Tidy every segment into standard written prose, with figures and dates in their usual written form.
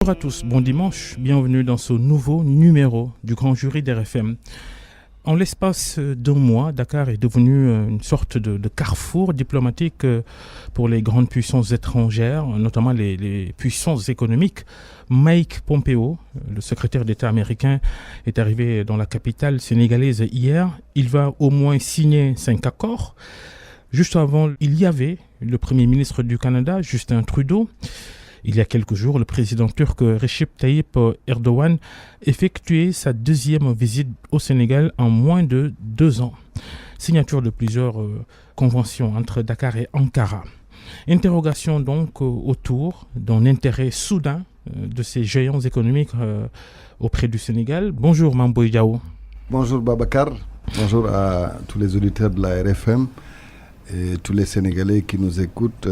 Bonjour à tous, bon dimanche, bienvenue dans ce nouveau numéro du Grand Jury d'RFM. En l'espace d'un mois, Dakar est devenu une sorte de carrefour diplomatique pour les grandes puissances étrangères, notamment les puissances économiques. Mike Pompeo, le secrétaire d'État américain, est arrivé dans la capitale sénégalaise hier. Il va au moins signer 5 accords. Juste avant, il y avait le Premier ministre du Canada, Justin Trudeau. Il y a quelques jours, le président turc Recep Tayyip Erdogan effectuait sa deuxième visite au Sénégal en moins de 2 ans. Signature de plusieurs conventions entre Dakar et Ankara. Interrogation donc autour d'un intérêt soudain de ces géants économiques auprès du Sénégal. Bonjour Mamboy Diao. Bonjour Babacar, bonjour à tous les auditeurs de la RFM. Et tous les Sénégalais qui nous écoutent,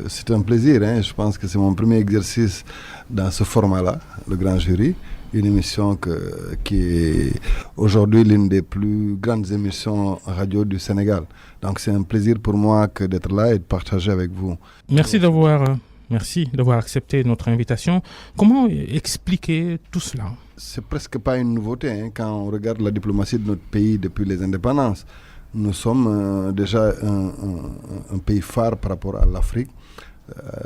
c'est un plaisir. Je pense que c'est mon premier exercice dans ce format-là, le Grand Jury, une émission qui est aujourd'hui l'une des plus grandes émissions radio du Sénégal. Donc c'est un plaisir pour moi d'être là et de partager avec vous. Merci d'avoir accepté notre invitation. Comment expliquer tout cela ? C'est presque pas une nouveauté quand on regarde la diplomatie de notre pays depuis les indépendances. Nous sommes déjà un pays phare par rapport à l'Afrique.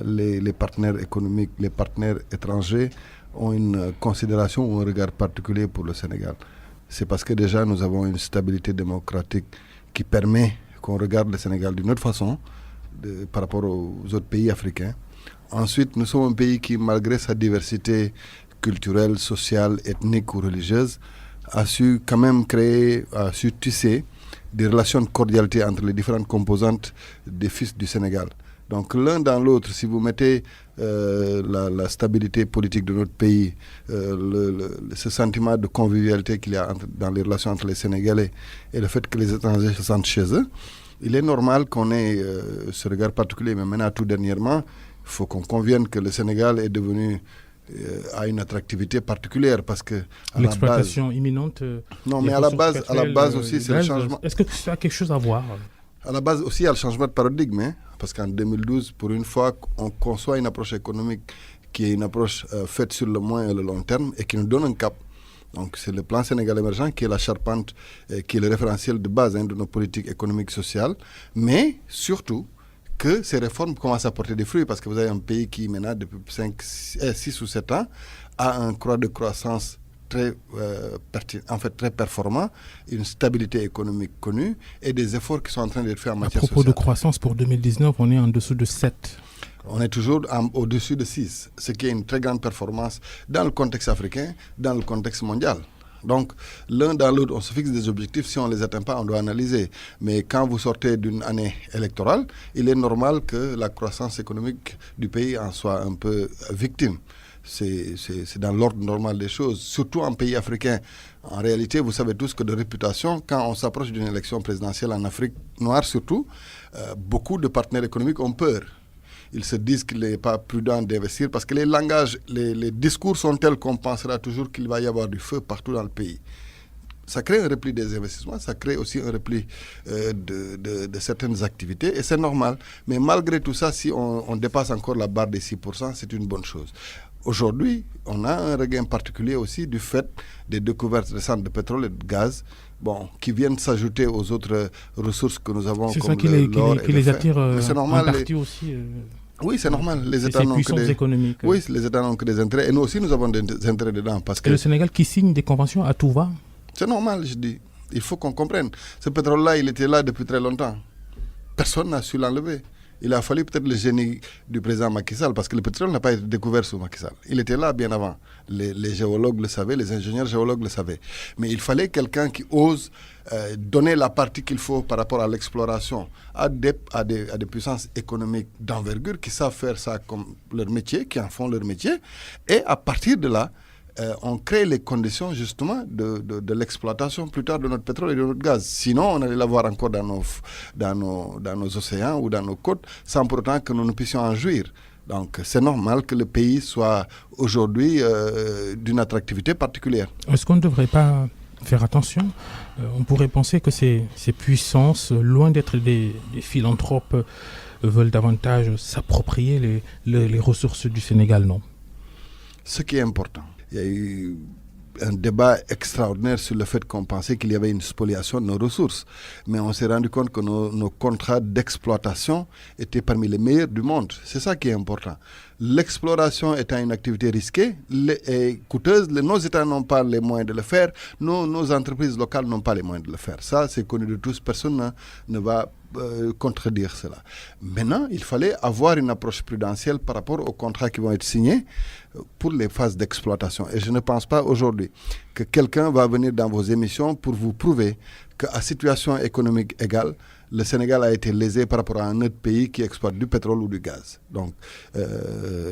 Les partenaires économiques, les partenaires étrangers ont une considération ou un regard particulier pour le Sénégal. C'est parce que déjà nous avons une stabilité démocratique qui permet qu'on regarde le Sénégal d'une autre façon par rapport aux autres pays africains. Ensuite, nous sommes un pays qui, malgré sa diversité culturelle, sociale, ethnique ou religieuse, a su quand même créer, a su tisser des relations de cordialité entre les différentes composantes des fils du Sénégal. Donc l'un dans l'autre, si vous mettez la stabilité politique de notre pays, ce sentiment de convivialité qu'il y a dans les relations entre les Sénégalais et le fait que les étrangers se sentent chez eux, il est normal qu'on ait ce regard particulier. Mais maintenant, tout dernièrement, il faut qu'on convienne que le Sénégal est devenu a une attractivité particulière parce que l'exploitation imminente. Non, mais à la base aussi, c'est le changement. Est-ce que ça a quelque chose à voir ? À la base aussi, il y a le changement de paradigme, parce qu'en 2012, pour une fois, on conçoit une approche économique qui est une approche faite sur le moyen et le long terme et qui nous donne un cap. Donc, c'est le plan Sénégal émergent qui est la charpente, qui est le référentiel de base de nos politiques économiques et sociales, mais surtout que ces réformes commencent à porter des fruits parce que vous avez un pays qui, maintenant, depuis 6 ou 7 ans, a un croix de croissance très performant, une stabilité économique connue et des efforts qui sont en train d'être faits en matière sociale. À propos de croissance, pour 2019, on est en dessous de 7. On est toujours au-dessus de 6, ce qui est une très grande performance dans le contexte africain, dans le contexte mondial. Donc, l'un dans l'autre, on se fixe des objectifs. Si on ne les atteint pas, on doit analyser. Mais quand vous sortez d'une année électorale, il est normal que la croissance économique du pays en soit un peu victime. C'est dans l'ordre normal des choses, surtout en pays africain. En réalité, vous savez tous que de réputation, quand on s'approche d'une élection présidentielle en Afrique noire surtout, beaucoup de partenaires économiques ont peur. Ils se disent qu'il n'est pas prudent d'investir parce que les langages, les discours sont tels qu'on pensera toujours qu'il va y avoir du feu partout dans le pays. Ça crée un repli des investissements, ça crée aussi un repli de certaines activités et c'est normal. Mais malgré tout ça, si on dépasse encore la barre des 6%, c'est une bonne chose. Aujourd'hui, on a un regain particulier aussi du fait des découvertes récentes de pétrole et de gaz qui viennent s'ajouter aux autres ressources que nous avons. C'est comme ça qui les attire en partie aussi. Oui, c'est normal. Les États n'ont que économiques. Oui, les États n'ont que des intérêts. Et nous aussi, nous avons des intérêts dedans. Parce que le Sénégal qui signe des conventions à tout va. C'est normal, je dis. Il faut qu'on comprenne. Ce pétrole-là, il était là depuis très longtemps. Personne n'a su l'enlever. Il a fallu peut-être le génie du président Macky Sall, parce que le pétrole n'a pas été découvert sous Macky Sall. Il était là bien avant. Les géologues le savaient, les ingénieurs géologues le savaient. Mais il fallait quelqu'un qui ose donner la partie qu'il faut par rapport à l'exploration à des puissances économiques d'envergure qui savent faire ça comme leur métier, qui en font leur métier. Et à partir de là, on crée les conditions justement de l'exploitation plus tard de notre pétrole et de notre gaz. Sinon, on allait l'avoir encore dans nos océans ou dans nos côtes sans pour autant que nous ne puissions en jouir. Donc, c'est normal que le pays soit aujourd'hui d'une attractivité particulière. Est-ce qu'on ne devrait pas faire attention ? On pourrait penser que ces puissances, loin d'être des philanthropes, veulent davantage s'approprier les ressources du Sénégal, non ? ce qui est important. Il y a eu un débat extraordinaire sur le fait qu'on pensait qu'il y avait une spoliation de nos ressources. Mais on s'est rendu compte que nos contrats d'exploitation étaient parmi les meilleurs du monde. C'est ça qui est important. L'exploration étant une activité risquée et coûteuse, nos États n'ont pas les moyens de le faire, nos entreprises locales n'ont pas les moyens de le faire. Ça, c'est connu de tous, personne ne va contredire cela. Maintenant, il fallait avoir une approche prudentielle par rapport aux contrats qui vont être signés pour les phases d'exploitation. Et je ne pense pas aujourd'hui que quelqu'un va venir dans vos émissions pour vous prouver qu'à situation économique égale, le Sénégal a été lésé par rapport à un autre pays qui exploite du pétrole ou du gaz. Donc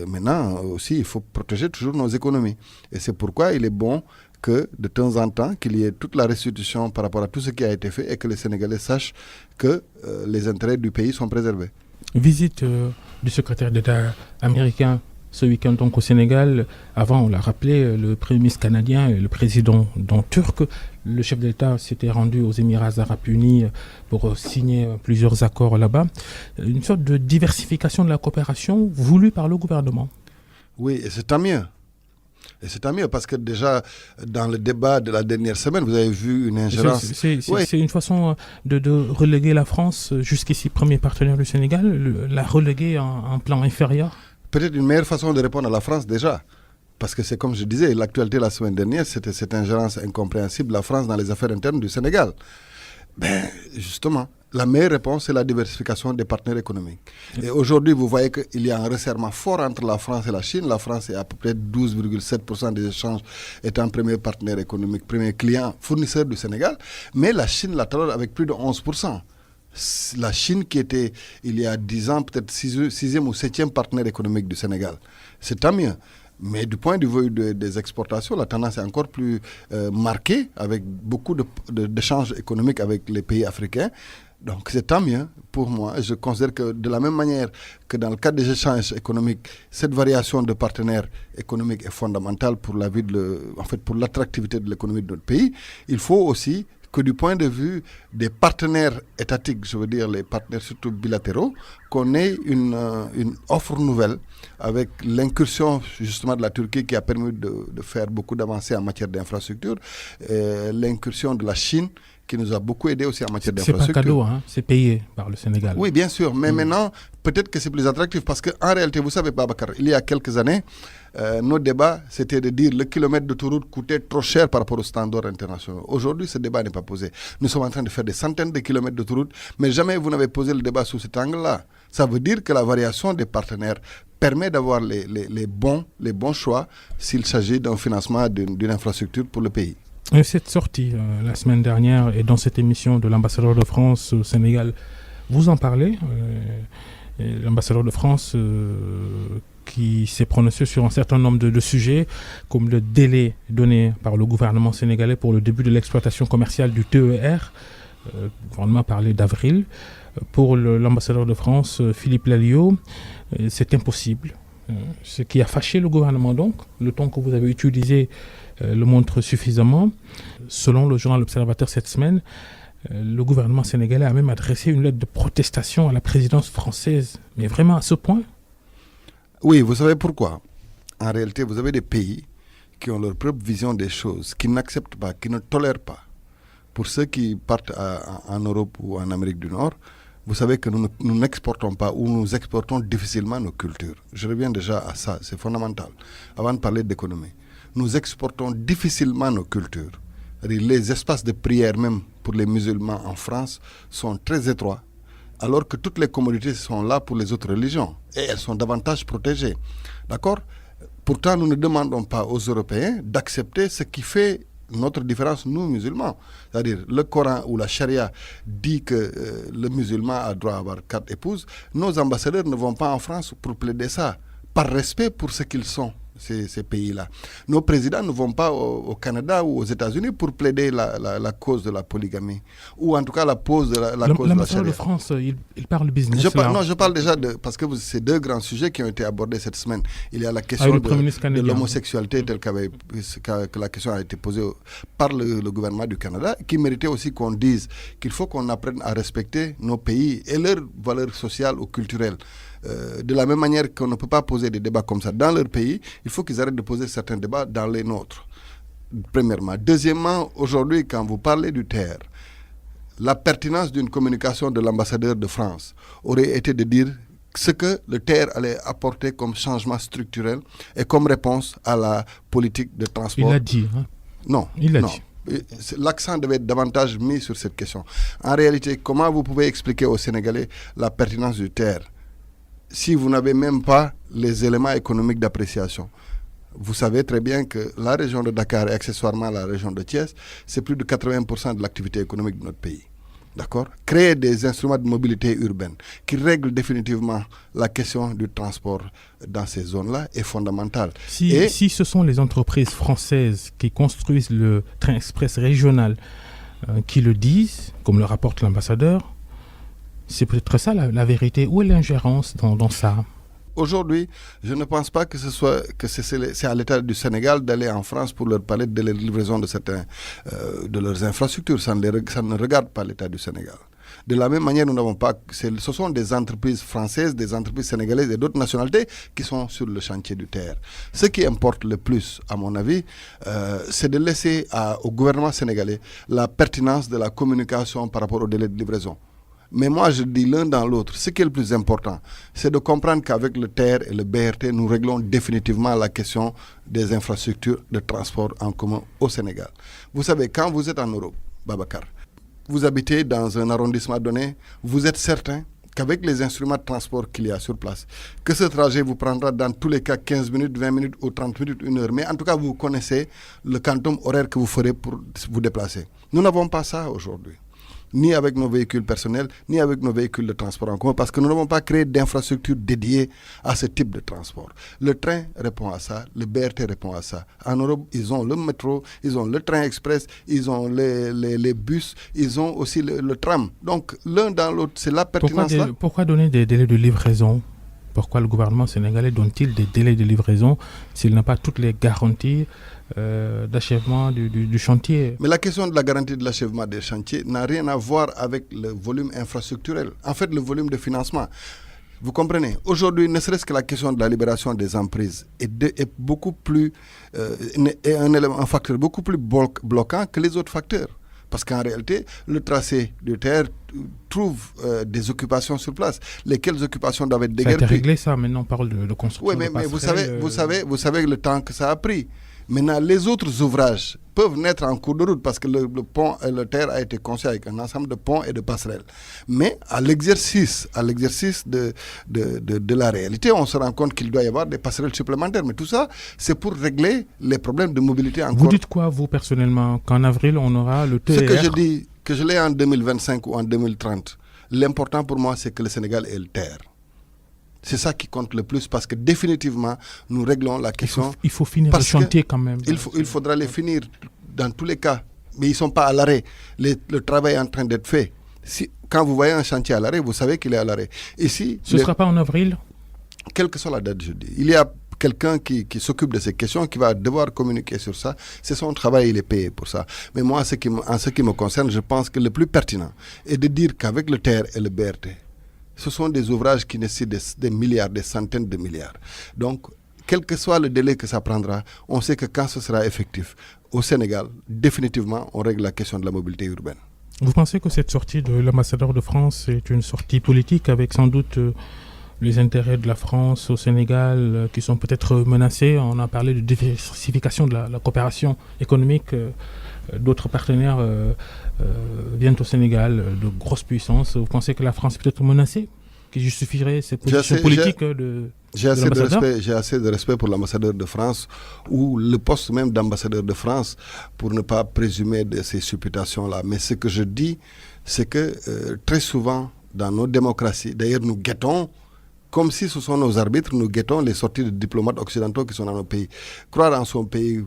maintenant aussi, il faut protéger toujours nos économies. Et c'est pourquoi il est bon que de temps en temps, qu'il y ait toute la restitution par rapport à tout ce qui a été fait et que les Sénégalais sachent que les intérêts du pays sont préservés. Visite du secrétaire d'État américain ce week-end donc au Sénégal. Avant, on l'a rappelé, le Premier ministre canadien et le président turc. Le chef d'État s'était rendu aux Émirats arabes unis pour signer plusieurs accords là-bas. Une sorte de diversification de la coopération voulue par le gouvernement. Oui, et c'est tant mieux. Et c'est tant mieux parce que déjà, dans le débat de la dernière semaine, vous avez vu une ingérence. C'est une façon de reléguer la France, jusqu'ici premier partenaire du Sénégal, la reléguer en plan inférieur. Peut-être une meilleure façon de répondre à la France déjà. Parce que c'est comme je disais, l'actualité la semaine dernière, c'était cette ingérence incompréhensible de la France dans les affaires internes du Sénégal. Ben, justement, la meilleure réponse, c'est la diversification des partenaires économiques. Et aujourd'hui, vous voyez qu'il y a un resserrement fort entre la France et la Chine. La France est à peu près 12,7% des échanges étant premier partenaire économique, premier client, fournisseur du Sénégal. Mais la Chine la talonne avec plus de 11%. La Chine qui était, il y a 10 ans, peut-être 6e ou 7e partenaire économique du Sénégal. C'est tant mieux. Mais du point de vue des exportations, la tendance est encore plus marquée avec beaucoup d'échanges économiques avec les pays africains. Donc c'est tant mieux pour moi. Je considère que de la même manière que dans le cadre des échanges économiques, cette variation de partenaires économiques est fondamentale pour la vie pour l'attractivité de l'économie de notre pays. Il faut aussi que du point de vue des partenaires étatiques, je veux dire les partenaires surtout bilatéraux, qu'on ait une offre nouvelle avec l'incursion justement de la Turquie qui a permis de faire beaucoup d'avancées en matière d'infrastructure, l'incursion de la Chine qui nous a beaucoup aidé aussi en matière d'infrastructure. C'est pas cadeau, hein, c'est payé par le Sénégal. Oui, bien sûr, mais maintenant, peut-être que c'est plus attractif parce qu'en réalité, vous savez, Babacar, il y a quelques années, nos débats, c'était de dire le kilomètre d'autoroute coûtait trop cher par rapport aux standards internationaux. Aujourd'hui, ce débat n'est pas posé. Nous sommes en train de faire des centaines de kilomètres d'autoroute, mais jamais vous n'avez posé le débat sous cet angle-là. Ça veut dire que la variation des partenaires permet d'avoir les bons choix s'il s'agit d'un financement d'une infrastructure pour le pays. Et cette sortie la semaine dernière et dans cette émission de l'ambassadeur de France au Sénégal, vous en parlez, l'ambassadeur de France qui s'est prononcé sur un certain nombre de sujets, comme le délai donné par le gouvernement sénégalais pour le début de l'exploitation commerciale du TER. Le gouvernement a parlé d'avril. Pour l'ambassadeur de France, Philippe Lalliot, c'est impossible. Ce qui a fâché le gouvernement donc, le temps que vous avez utilisé le montre suffisamment. Selon le journal L'Observateur cette semaine, le gouvernement sénégalais a même adressé une lettre de protestation à la présidence française. Mais vraiment à ce point ? Oui, vous savez pourquoi ? En réalité, vous avez des pays qui ont leur propre vision des choses, qui n'acceptent pas, qui ne tolèrent pas. Pour ceux qui partent en Europe ou en Amérique du Nord, vous savez que nous n'exportons pas ou nous exportons difficilement nos cultures. Je reviens déjà à ça, c'est fondamental. Avant de parler d'économie, nous exportons difficilement nos cultures. Les espaces de prière, même pour les musulmans en France, sont très étroits, alors que toutes les commodités sont là pour les autres religions et elles sont davantage protégées. D'accord ? Pourtant, nous ne demandons pas aux Européens d'accepter ce qui fait notre différence, nous musulmans. C'est-à-dire, le Coran ou la charia dit que le musulman a droit à avoir 4 épouses. Nos ambassadeurs ne vont pas en France pour plaider ça, par respect pour ce qu'ils sont, ces pays-là. Nos présidents ne vont pas au Canada ou aux États-Unis pour plaider la cause de la polygamie, ou en tout cas la cause de la cause de la charia. L'ambassadeur de France, il parle business. Je parle déjà parce que c'est 2 grands sujets qui ont été abordés cette semaine. Il y a la question de l'homosexualité telle que la question a été posée par le gouvernement du Canada, qui méritait aussi qu'on dise qu'il faut qu'on apprenne à respecter nos pays et leurs valeurs sociales ou culturelles. De la même manière qu'on ne peut pas poser des débats comme ça dans leur pays, il faut qu'ils arrêtent de poser certains débats dans les nôtres. Premièrement. Deuxièmement, aujourd'hui, quand vous parlez du TER, la pertinence d'une communication de l'ambassadeur de France aurait été de dire ce que le TER allait apporter comme changement structurel et comme réponse à la politique de transport. Il l'a dit. Hein? Non. Il l'a non. dit. L'accent devait être davantage mis sur cette question. En réalité, comment vous pouvez expliquer aux Sénégalais la pertinence du TER si vous n'avez même pas les éléments économiques d'appréciation? Vous savez très bien que la région de Dakar et accessoirement la région de Thiès, c'est plus de 80% de l'activité économique de notre pays. D'accord? Créer des instruments de mobilité urbaine qui règlent définitivement la question du transport dans ces zones-là est fondamental. Si ce sont les entreprises françaises qui construisent le train express régional qui le disent, comme le rapporte l'ambassadeur, c'est peut-être ça la vérité. Où est l'ingérence dans ça? Aujourd'hui, je ne pense pas que c'est à l'État du Sénégal d'aller en France pour leur parler de la livraison de leurs infrastructures. Ça ne regarde pas l'État du Sénégal. De la même manière, nous n'avons pas. Ce sont des entreprises françaises, des entreprises sénégalaises et d'autres nationalités qui sont sur le chantier du TER. Ce qui importe le plus, à mon avis, c'est de laisser au gouvernement sénégalais la pertinence de la communication par rapport au délai de livraison. Mais moi, je dis l'un dans l'autre. Ce qui est le plus important, c'est de comprendre qu'avec le TER et le BRT, nous réglons définitivement la question des infrastructures de transport en commun au Sénégal. Vous savez, quand vous êtes en Europe, Babacar, vous habitez dans un arrondissement donné, vous êtes certain qu'avec les instruments de transport qu'il y a sur place, que ce trajet vous prendra dans tous les cas 15 minutes, 20 minutes ou 30 minutes, 1 heure. Mais en tout cas, vous connaissez le quantum horaire que vous ferez pour vous déplacer. Nous n'avons pas ça aujourd'hui. Ni avec nos véhicules personnels, ni avec nos véhicules de transport en commun, parce que nous n'avons pas créé d'infrastructures dédiées à ce type de transport. Le train répond à ça, le BRT répond à ça. En Europe, ils ont le métro, ils ont le train express, ils ont les bus, ils ont aussi le tram. Donc, l'un dans l'autre, c'est la pertinence là. Pourquoi donner des délais de livraison? Pourquoi le gouvernement sénégalais donne-t-il des délais de livraison s'il n'a pas toutes les garanties d'achèvement du chantier? Mais la question de la garantie de l'achèvement des chantiers n'a rien à voir avec le volume infrastructurel. En fait, le volume de financement. Vous comprenez? Aujourd'hui, ne serait-ce que la question de la libération des emprises est beaucoup plus, est un facteur beaucoup plus bloquant que les autres facteurs. Parce qu'en réalité, le tracé du TER trouve des occupations sur place. Lesquelles occupations doivent être déguerpies? Ça a été réglé ça, maintenant on parle de construction. Oui, mais vous savez le temps que ça a pris. Maintenant, les autres ouvrages peuvent naître en cours de route parce que le pont et le TER a été conçu avec un ensemble de ponts et de passerelles. Mais à l'exercice de la réalité, on se rend compte qu'il doit y avoir des passerelles supplémentaires. Mais tout ça, c'est pour régler les problèmes de mobilité encore. Vous dites quoi, vous, personnellement, qu'en avril, on aura le TER? Ce que je dis, que je l'ai en 2025 ou en 2030, l'important pour moi, c'est que le Sénégal ait le TER. C'est ça qui compte le plus parce que définitivement, nous réglons la question. Il faut finir le chantier quand même. Il faudra les finir dans tous les cas. Mais ils ne sont pas à l'arrêt. Le travail est en train d'être fait. Quand vous voyez un chantier à l'arrêt, vous savez qu'il est à l'arrêt. Ici, ce ne sera pas en avril? Quelle que soit la date, je dis. Il y a quelqu'un qui s'occupe de ces questions, qui va devoir communiquer sur ça. C'est son travail, il est payé pour ça. Mais moi, en ce qui me concerne, je pense que le plus pertinent est de dire qu'avec le TER et le BRT, ce sont des ouvrages qui nécessitent des milliards, des centaines de milliards. Donc, quel que soit le délai que ça prendra, on sait que quand ce sera effectif, au Sénégal, définitivement, on règle la question de la mobilité urbaine. Vous pensez que cette sortie de l'ambassadeur de France est une sortie politique avec sans doute les intérêts de la France au Sénégal qui sont peut-être menacés? On a parlé de diversification de la coopération économique. D'autres partenaires viennent au Sénégal, de grosses puissances. Vous pensez que la France est peut-être menacée, qui justifierait cette position politique de l'ambassadeur? J'ai assez de respect pour l'ambassadeur de France ou le poste même d'ambassadeur de France pour ne pas présumer de ces supputations-là. Mais ce que je dis, c'est que très souvent, dans nos démocraties, d'ailleurs nous guettons, comme si ce sont nos arbitres, nous guettons les sorties de diplomates occidentaux qui sont dans nos pays. Croire en son pays,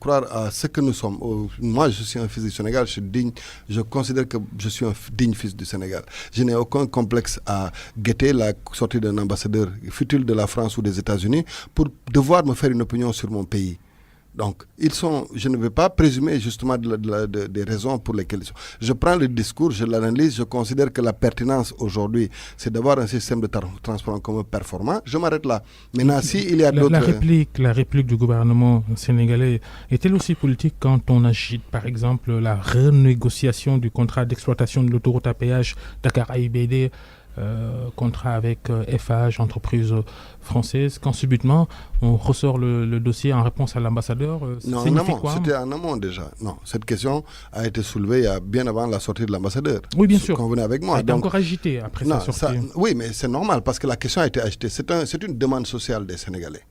croire à ce que nous sommes. Moi, je suis un fils du Sénégal, je considère que je suis un digne fils du Sénégal. Je n'ai aucun complexe à guetter la sortie d'un ambassadeur futile de la France ou des États-Unis pour devoir me faire une opinion sur mon pays. Donc, je ne vais pas présumer justement des raisons pour lesquelles ils sont. Je prends le discours, je l'analyse, je considère que la pertinence aujourd'hui, c'est d'avoir un système de transport en commun performant. Je m'arrête là. Maintenant, s'il y a d'autres... La réplique du gouvernement sénégalais est-elle aussi politique quand on agite, par exemple, la renégociation du contrat d'exploitation de l'autoroute à péage Dakar-AIBD, contrat avec FH, entreprise française, quand subitement on ressort le dossier en réponse à l'ambassadeur? Non, en amont, c'était en amont déjà. Non, cette question a été soulevée bien avant la sortie de l'ambassadeur. Oui, bien sûr. Convenez avec moi. Elle est encore agitée après sa sortie. Oui, mais c'est normal parce que la question a été agitée. C'est une demande sociale des Sénégalais.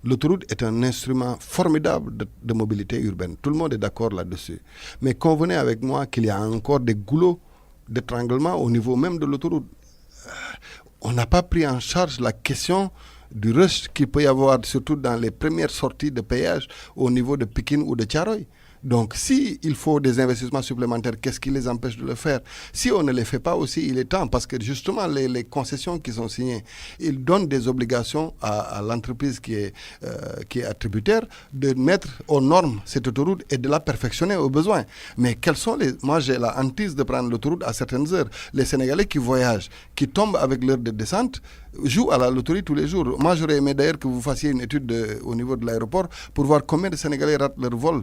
L'autoroute est un instrument formidable de mobilité urbaine. Tout le monde est d'accord là-dessus. Mais convenez avec moi qu'il y a encore des goulots d'étranglement au niveau même de l'autoroute. On n'a pas pris en charge la question du rush qu'il peut y avoir, surtout dans les premières sorties de péage au niveau de Pikine ou de Thiaroye. Donc, s'il faut des investissements supplémentaires, qu'est-ce qui les empêche de le faire? Si on ne les fait pas aussi, il est temps, parce que justement, les concessions qui sont signées, ils donnent des obligations à l'entreprise qui est attributaire de mettre aux normes cette autoroute et de la perfectionner aux besoins. Mais quels sont Moi, j'ai la hantise de prendre l'autoroute à certaines heures. Les Sénégalais qui voyagent, qui tombent avec l'heure de descente, jouent à la loterie tous les jours. Moi, j'aurais aimé d'ailleurs que vous fassiez une étude au niveau de l'aéroport pour voir combien de Sénégalais ratent leur vol.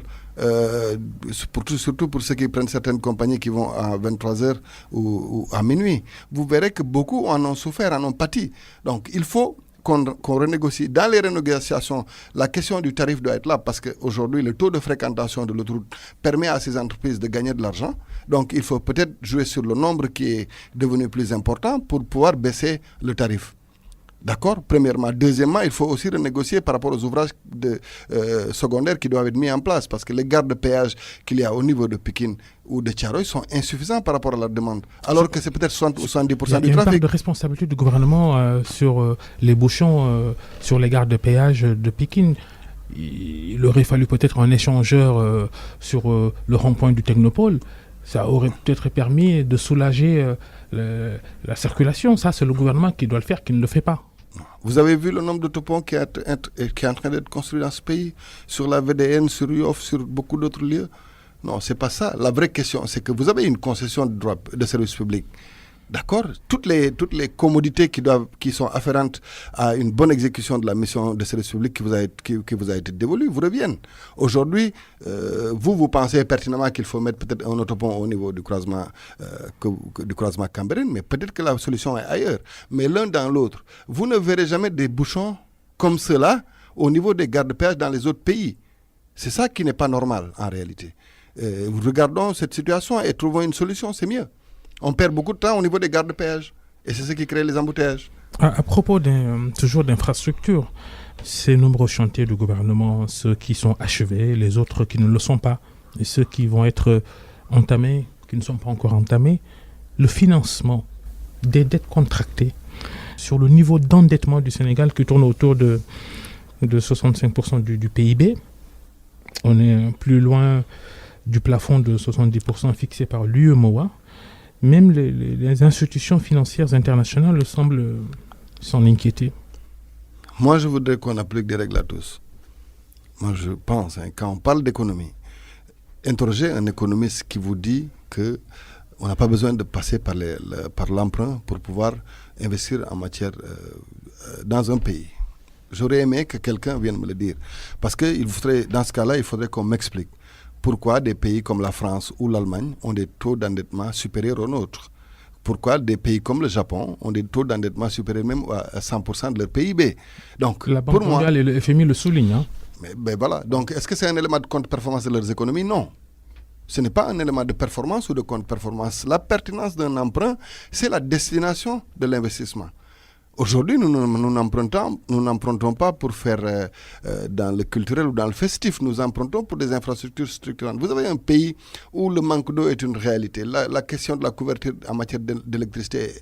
Surtout pour ceux qui prennent certaines compagnies qui vont à 23h ou à minuit. Vous verrez que beaucoup en ont souffert, en ont pâti. Donc, il faut qu'on renégocie. Dans les renégociations, la question du tarif doit être là parce qu'aujourd'hui, le taux de fréquentation de l'autoroute permet à ces entreprises de gagner de l'argent. Donc, il faut peut-être jouer sur le nombre qui est devenu plus important pour pouvoir baisser le tarif. D'accord, premièrement. Deuxièmement, il faut aussi renégocier par rapport aux ouvrages secondaires qui doivent être mis en place parce que les gares de péage qu'il y a au niveau de Pikine ou de Thiaroye sont insuffisants par rapport à la demande, alors que c'est peut-être 60 ou 70% du trafic. Il y a une part de responsabilité du gouvernement sur les bouchons sur les gares de péage de Pikine. Il aurait fallu peut-être un échangeur sur le rond-point du Technopole. Ça aurait peut-être permis de soulager la circulation. Ça, c'est le gouvernement qui doit le faire, qui ne le fait pas. Vous avez vu le nombre d'autoponts qui est en train d'être construit dans ce pays, sur la VDN, sur Yoff, sur beaucoup d'autres lieux? Non, c'est pas ça. La vraie question, c'est que vous avez une concession de droit de service public. D'accord, toutes les commodités qui sont afférentes à une bonne exécution de la mission de service public qui vous a été dévolue vous reviennent. Aujourd'hui, vous pensez pertinemment qu'il faut mettre peut-être un autopont au niveau du croisement Cambérène, mais peut-être que la solution est ailleurs. Mais l'un dans l'autre, vous ne verrez jamais des bouchons comme cela au niveau des gares de péage dans les autres pays. C'est ça qui n'est pas normal en réalité. Regardons cette situation et trouvons une solution, c'est mieux. On perd beaucoup de temps au niveau des gares de péage. Et c'est ce qui crée les embouteillages. À propos toujours d'infrastructures, ces nombreux chantiers du gouvernement, ceux qui sont achevés, les autres qui ne le sont pas, et ceux qui vont être entamés, qui ne sont pas encore entamés, le financement des dettes contractées sur le niveau d'endettement du Sénégal qui tourne autour de 65% du PIB. On est plus loin du plafond de 70% fixé par l'UEMOA. Même les institutions financières internationales semblent s'en inquiéter. Moi, je voudrais qu'on applique des règles à tous. Moi, je pense, quand on parle d'économie, interrogez un économiste qui vous dit qu'on n'a pas besoin de passer par l'emprunt pour pouvoir investir en matière dans un pays. J'aurais aimé que quelqu'un vienne me le dire. Parce que dans ce cas-là, il faudrait qu'on m'explique. Pourquoi des pays comme la France ou l'Allemagne ont des taux d'endettement supérieurs aux nôtres? Pourquoi des pays comme le Japon ont des taux d'endettement supérieurs même à 100% de leur PIB? Donc, la Banque mondiale et le FMI le soulignent. Hein? Mais voilà. Donc, est-ce que c'est un élément de contre-performance de leurs économies? Non. Ce n'est pas un élément de performance ou de contre-performance. La pertinence d'un emprunt, c'est la destination de l'investissement. Aujourd'hui, nous n'empruntons pas pour faire dans le culturel ou dans le festif. Nous empruntons pour des infrastructures structurantes. Vous avez un pays où le manque d'eau est une réalité. La question de la couverture en matière d'électricité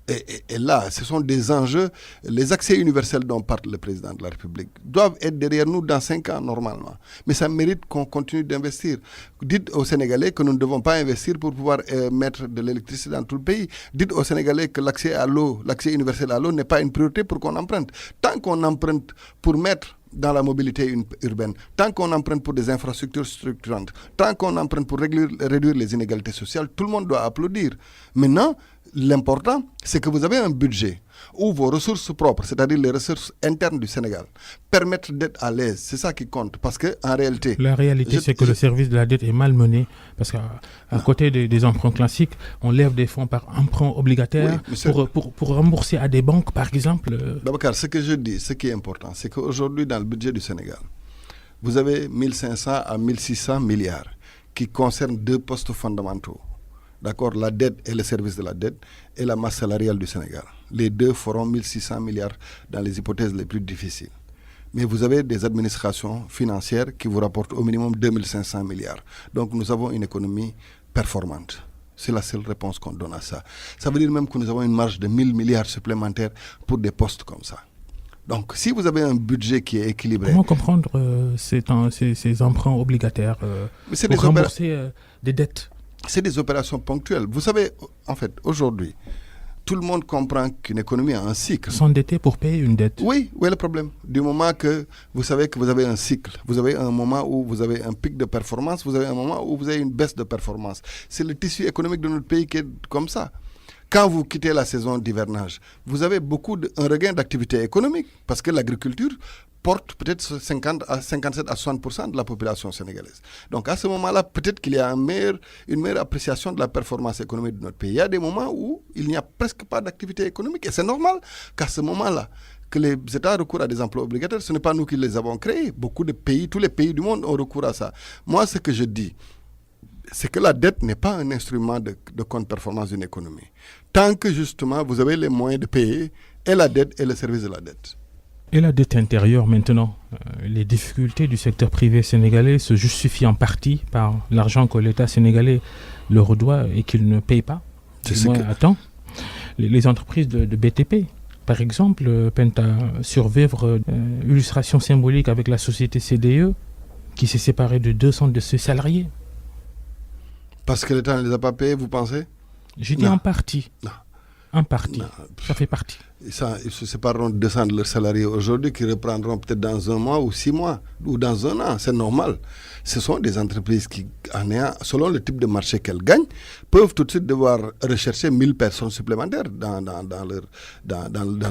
est là. Ce sont des enjeux. Les accès universels dont parle le président de la République doivent être derrière nous dans 5 ans normalement. Mais ça mérite qu'on continue d'investir. Dites aux Sénégalais que nous ne devons pas investir pour pouvoir mettre de l'électricité dans tout le pays. Dites aux Sénégalais que l'accès à l'eau, l'accès universel à l'eau n'est pas une priorité pour qu'on emprunte. Tant qu'on emprunte pour mettre dans la mobilité urbaine, tant qu'on emprunte pour des infrastructures structurantes, tant qu'on emprunte pour réduire les inégalités sociales, tout le monde doit applaudir. Maintenant, l'important, c'est que vous avez un budget où vos ressources propres, c'est-à-dire les ressources internes du Sénégal, permettent d'être à l'aise. C'est ça qui compte. Parce qu'en réalité... La réalité, c'est que le service de la dette est mal mené. Parce qu'à côté des emprunts classiques, on lève des fonds par emprunt obligataire pour rembourser à des banques, par exemple. Babacar, ce que je dis, ce qui est important, c'est qu'aujourd'hui, dans le budget du Sénégal, vous avez 1500 à 1600 milliards qui concernent 2 postes fondamentaux. D'accord, la dette et le service de la dette et la masse salariale du Sénégal. Les deux feront 1600 milliards dans les hypothèses les plus difficiles. Mais vous avez des administrations financières qui vous rapportent au minimum 2500 milliards. Donc nous avons une économie performante. C'est la seule réponse qu'on donne à ça. Ça veut dire même que nous avons une marge de 1000 milliards supplémentaires pour des postes comme ça. Donc si vous avez un budget qui est équilibré... Comment comprendre ces emprunts obligataires pour rembourser des dettes? C'est des opérations ponctuelles. Vous savez, en fait, aujourd'hui, tout le monde comprend qu'une économie a un cycle. S'endetter pour payer une dette. Oui, où est le problème? Du moment que vous savez que vous avez un cycle, vous avez un moment où vous avez un pic de performance, vous avez un moment où vous avez une baisse de performance. C'est le tissu économique de notre pays qui est comme ça. Quand vous quittez la saison d'hivernage, vous avez un regain d'activité économique parce que l'agriculture porte peut-être 57 à 60% de la population sénégalaise. Donc à ce moment-là, peut-être qu'il y a une meilleure appréciation de la performance économique de notre pays. Il y a des moments où il n'y a presque pas d'activité économique et c'est normal qu'à ce moment-là, que les États recourent à des emplois obligataires, ce n'est pas nous qui les avons créés. Beaucoup de pays, tous les pays du monde ont recours à ça. Moi, ce que je dis, c'est que la dette n'est pas un instrument de contre-performance d'une économie. Tant que justement vous avez les moyens de payer et la dette et le service de la dette. Et la dette intérieure maintenant, les difficultés du secteur privé sénégalais se justifient en partie par l'argent que l'État sénégalais leur redoit et qu'il ne paye pas. Attends, les entreprises de BTP, par exemple, peinent à survivre. Illustration symbolique avec la société CDE qui s'est séparée de 200 de ses salariés. Parce que l'État ne les a pas payés, vous pensez? J'ai dit en partie. Non. En partie. Non. Ça fait partie. Ils se sépareront de 200 de leurs salariés aujourd'hui qui reprendront peut-être dans 1 mois ou 6 mois ou dans 1 an. C'est normal. Ce sont des entreprises qui, selon le type de marché qu'elles gagnent, peuvent tout de suite devoir rechercher 1000 personnes supplémentaires dans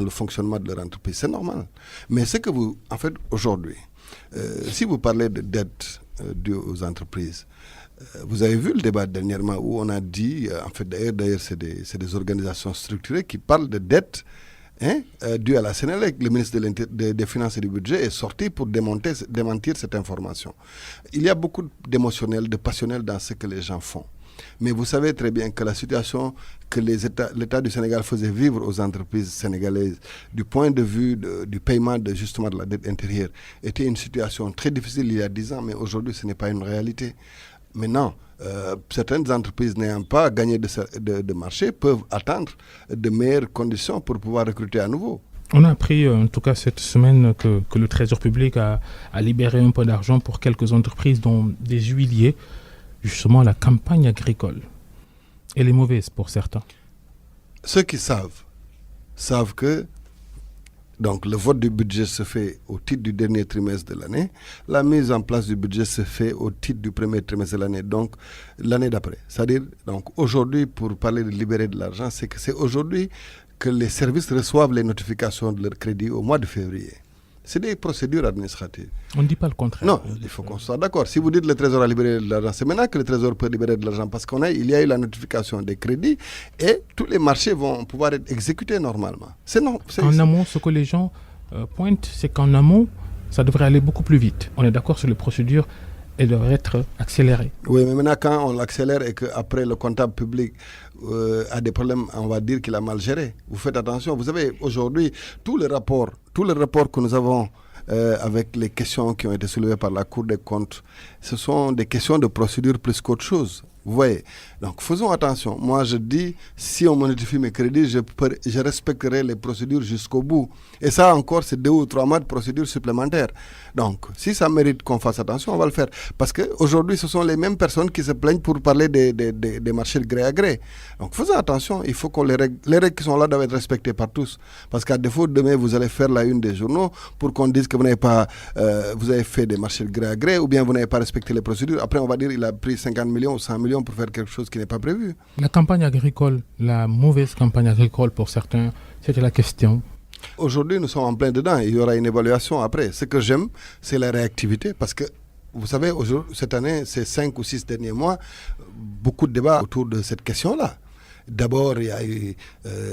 le fonctionnement de leur entreprise. C'est normal. Mais c'est que vous, en fait, aujourd'hui, si vous parlez de dette due aux entreprises, vous avez vu le débat dernièrement où on a dit, en fait d'ailleurs c'est des organisations structurées qui parlent de dette due à la Sénélec. Le ministre des Finances et du Budget est sorti pour démentir cette information. Il y a beaucoup d'émotionnel, de passionnel dans ce que les gens font. Mais vous savez très bien que la situation que l'État du Sénégal faisait vivre aux entreprises sénégalaises du point de vue du paiement justement de la dette intérieure était une situation très difficile il y a 10 ans, mais aujourd'hui ce n'est pas une réalité. Maintenant, certaines entreprises n'ayant pas gagné de marché peuvent attendre de meilleures conditions pour pouvoir recruter à nouveau. On a appris, en tout cas cette semaine, que le Trésor public a libéré un peu d'argent pour quelques entreprises, dont des huiliers, justement la campagne agricole. Elle est mauvaise pour certains. Ceux qui savent que donc le vote du budget se fait au titre du dernier trimestre de l'année. La mise en place du budget se fait au titre du premier trimestre de l'année, donc l'année d'après. C'est-à-dire, donc aujourd'hui, pour parler de libérer de l'argent, c'est que c'est aujourd'hui que les services reçoivent les notifications de leur crédit au mois de février. C'est des procédures administratives. On ne dit pas le contraire. Non, il faut qu'on soit d'accord. Si vous dites que le Trésor a libéré de l'argent, c'est maintenant que le Trésor peut libérer de l'argent parce qu'il y a eu la notification des crédits et tous les marchés vont pouvoir être exécutés normalement. En amont, ce que les gens pointent, c'est qu'en amont, ça devrait aller beaucoup plus vite. On est d'accord sur les procédures. Elle devrait être accélérée. Oui, mais maintenant, quand on l'accélère et qu'après le comptable public a des problèmes, on va dire qu'il a mal géré. Vous faites attention. Vous savez, aujourd'hui, tous les rapports que nous avons avec les questions qui ont été soulevées par la Cour des comptes, ce sont des questions de procédure plus qu'autre chose. Vous voyez? Donc faisons attention. Moi je dis, si on monétifie mes crédits, je respecterai les procédures jusqu'au bout. Et ça encore, c'est 2 ou 3 mois de procédures supplémentaires. Donc si ça mérite qu'on fasse attention, on va le faire. Parce qu'aujourd'hui, ce sont les mêmes personnes qui se plaignent pour parler des marchés de gré à gré. Donc faisons attention, il faut que les règles qui sont là doivent être respectées par tous. Parce qu'à défaut, demain, vous allez faire la une des journaux pour qu'on dise que vous n'avez pas, vous avez fait des marchés de gré à gré, ou bien vous n'avez pas respecté les procédures. Après, on va dire qu'il a pris 50 millions ou 100 millions pour faire quelque chose qui n'est pas prévu. La campagne agricole, la mauvaise campagne agricole pour certains, c'était la question. Aujourd'hui, nous sommes en plein dedans. Il y aura une évaluation après. Ce que j'aime, c'est la réactivité. Parce que, vous savez, cette année, ces 5 ou 6 derniers mois, beaucoup de débats autour de cette question-là. D'abord, il y a eu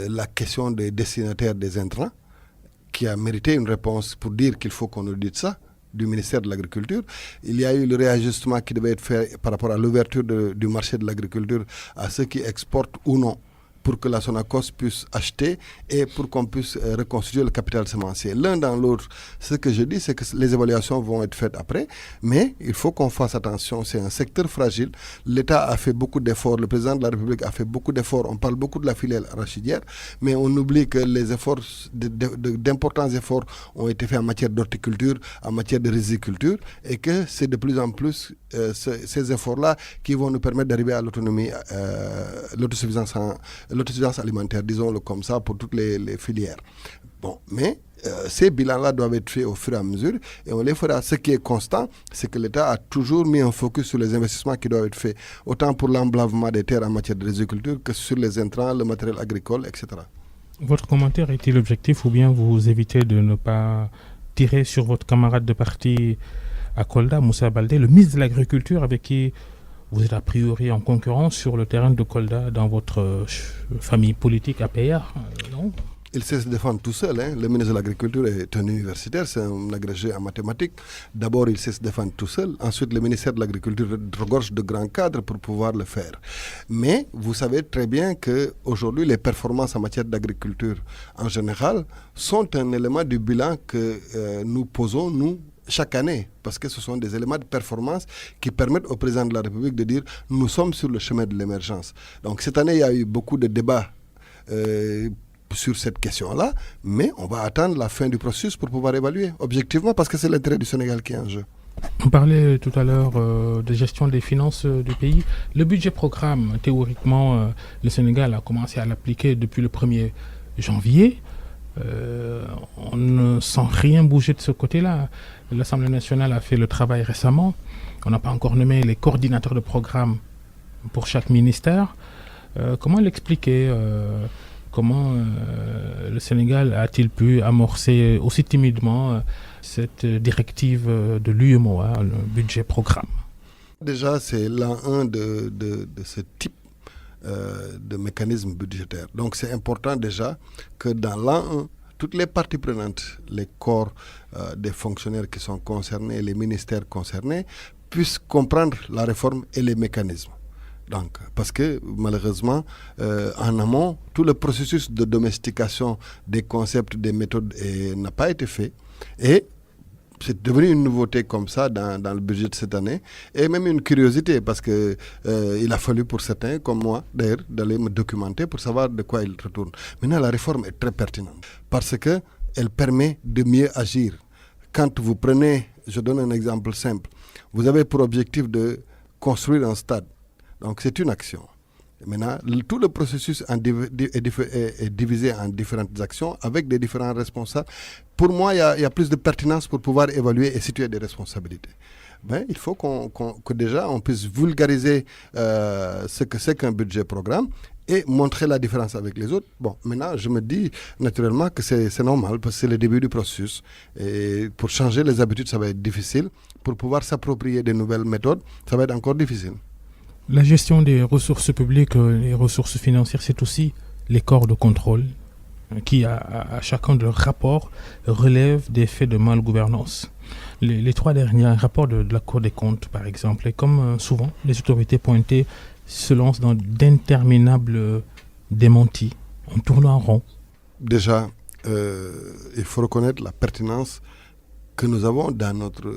la question des destinataires des intrants, qui a mérité une réponse pour dire qu'il faut qu'on nous dise ça, du ministère de l'Agriculture. Il y a eu le réajustement qui devait être fait par rapport à l'ouverture du marché de l'agriculture à ceux qui exportent ou non, pour que la Sonacos puisse acheter et pour qu'on puisse reconstituer le capital semencier. L'un dans l'autre, ce que je dis, c'est que les évaluations vont être faites après, mais il faut qu'on fasse attention. C'est un secteur fragile. L'État a fait beaucoup d'efforts, le président de la République a fait beaucoup d'efforts. On parle beaucoup de la filière arachidière, mais on oublie que les efforts, d'importants efforts ont été faits en matière d'horticulture, en matière de riziculture, et que c'est de plus en plus ces efforts-là qui vont nous permettre d'arriver à l'autonomie, l'autosuffisance alimentaire, disons-le comme ça, pour toutes les filières. Bon, mais ces bilans-là doivent être faits au fur et à mesure et on les fera. Ce qui est constant, c'est que l'État a toujours mis un focus sur les investissements qui doivent être faits, autant pour l'emblavement des terres en matière de riziculture que sur les intrants, le matériel agricole, etc. Votre commentaire est-il objectif ou bien vous évitez de ne pas tirer sur votre camarade de parti à Kolda, Moussa Baldé, le ministre de l'Agriculture avec qui vous êtes a priori en concurrence sur le terrain de Kolda dans votre famille politique APR, non? Il sait se défendre tout seul. Le ministre de l'Agriculture est un universitaire, c'est un agrégé en mathématiques. D'abord, il sait se défendre tout seul. Ensuite, le ministère de l'Agriculture regorge de grands cadres pour pouvoir le faire. Mais vous savez très bien qu'aujourd'hui, les performances en matière d'agriculture en général sont un élément du bilan que nous posons, nous, chaque année, parce que ce sont des éléments de performance qui permettent au président de la République de dire nous sommes sur le chemin de l'émergence. Donc cette année, il y a eu beaucoup de débats sur cette question-là, mais on va attendre la fin du processus pour pouvoir évaluer objectivement, parce que c'est l'intérêt du Sénégal qui est en jeu. On parlait tout à l'heure de gestion des finances du pays. Le budget programme, théoriquement, le Sénégal a commencé à l'appliquer depuis le 1er janvier. On ne sent rien bouger de ce côté-là. L'Assemblée nationale a fait le travail récemment. On n'a pas encore nommé les coordinateurs de programme pour chaque ministère. Comment l'expliquer Comment le Sénégal a-t-il pu amorcer aussi timidement cette directive de l'UEMOA, le budget programme? Déjà, c'est l'an 1 de ce type de mécanisme budgétaire. Donc c'est important déjà que dans l'an 1, toutes les parties prenantes, les corps des fonctionnaires qui sont concernés, les ministères concernés, puissent comprendre la réforme et les mécanismes. Donc, parce que malheureusement, en amont, tout le processus de domestication des concepts, des méthodes n'a pas été fait. Et c'est devenu une nouveauté comme ça dans le budget de cette année, et même une curiosité, parce que il a fallu pour certains, comme moi d'ailleurs, d'aller me documenter pour savoir de quoi il retourne. Maintenant, la réforme est très pertinente, parce qu'elle permet de mieux agir. Quand vous prenez, je donne un exemple simple, vous avez pour objectif de construire un stade, donc c'est une action. Maintenant, tout le processus est divisé en différentes actions avec des différents responsables. Pour moi, il y a plus de pertinence pour pouvoir évaluer et situer des responsabilités. Ben, il faut que déjà on puisse vulgariser ce que c'est qu'un budget programme et montrer la différence avec les autres. Bon, maintenant, je me dis naturellement que c'est normal parce que c'est le début du processus. Et pour changer les habitudes, ça va être difficile. Pour pouvoir s'approprier des nouvelles méthodes, ça va être encore difficile. La gestion des ressources publiques, les ressources financières, c'est aussi les corps de contrôle qui, à chacun de leurs rapports, relèvent des faits de malgouvernance. Les 3 derniers rapports de la Cour des comptes, par exemple, et comme souvent, les autorités pointées se lancent dans d'interminables démentis, en tournant en rond. Déjà, il faut reconnaître la pertinence que nous avons dans notre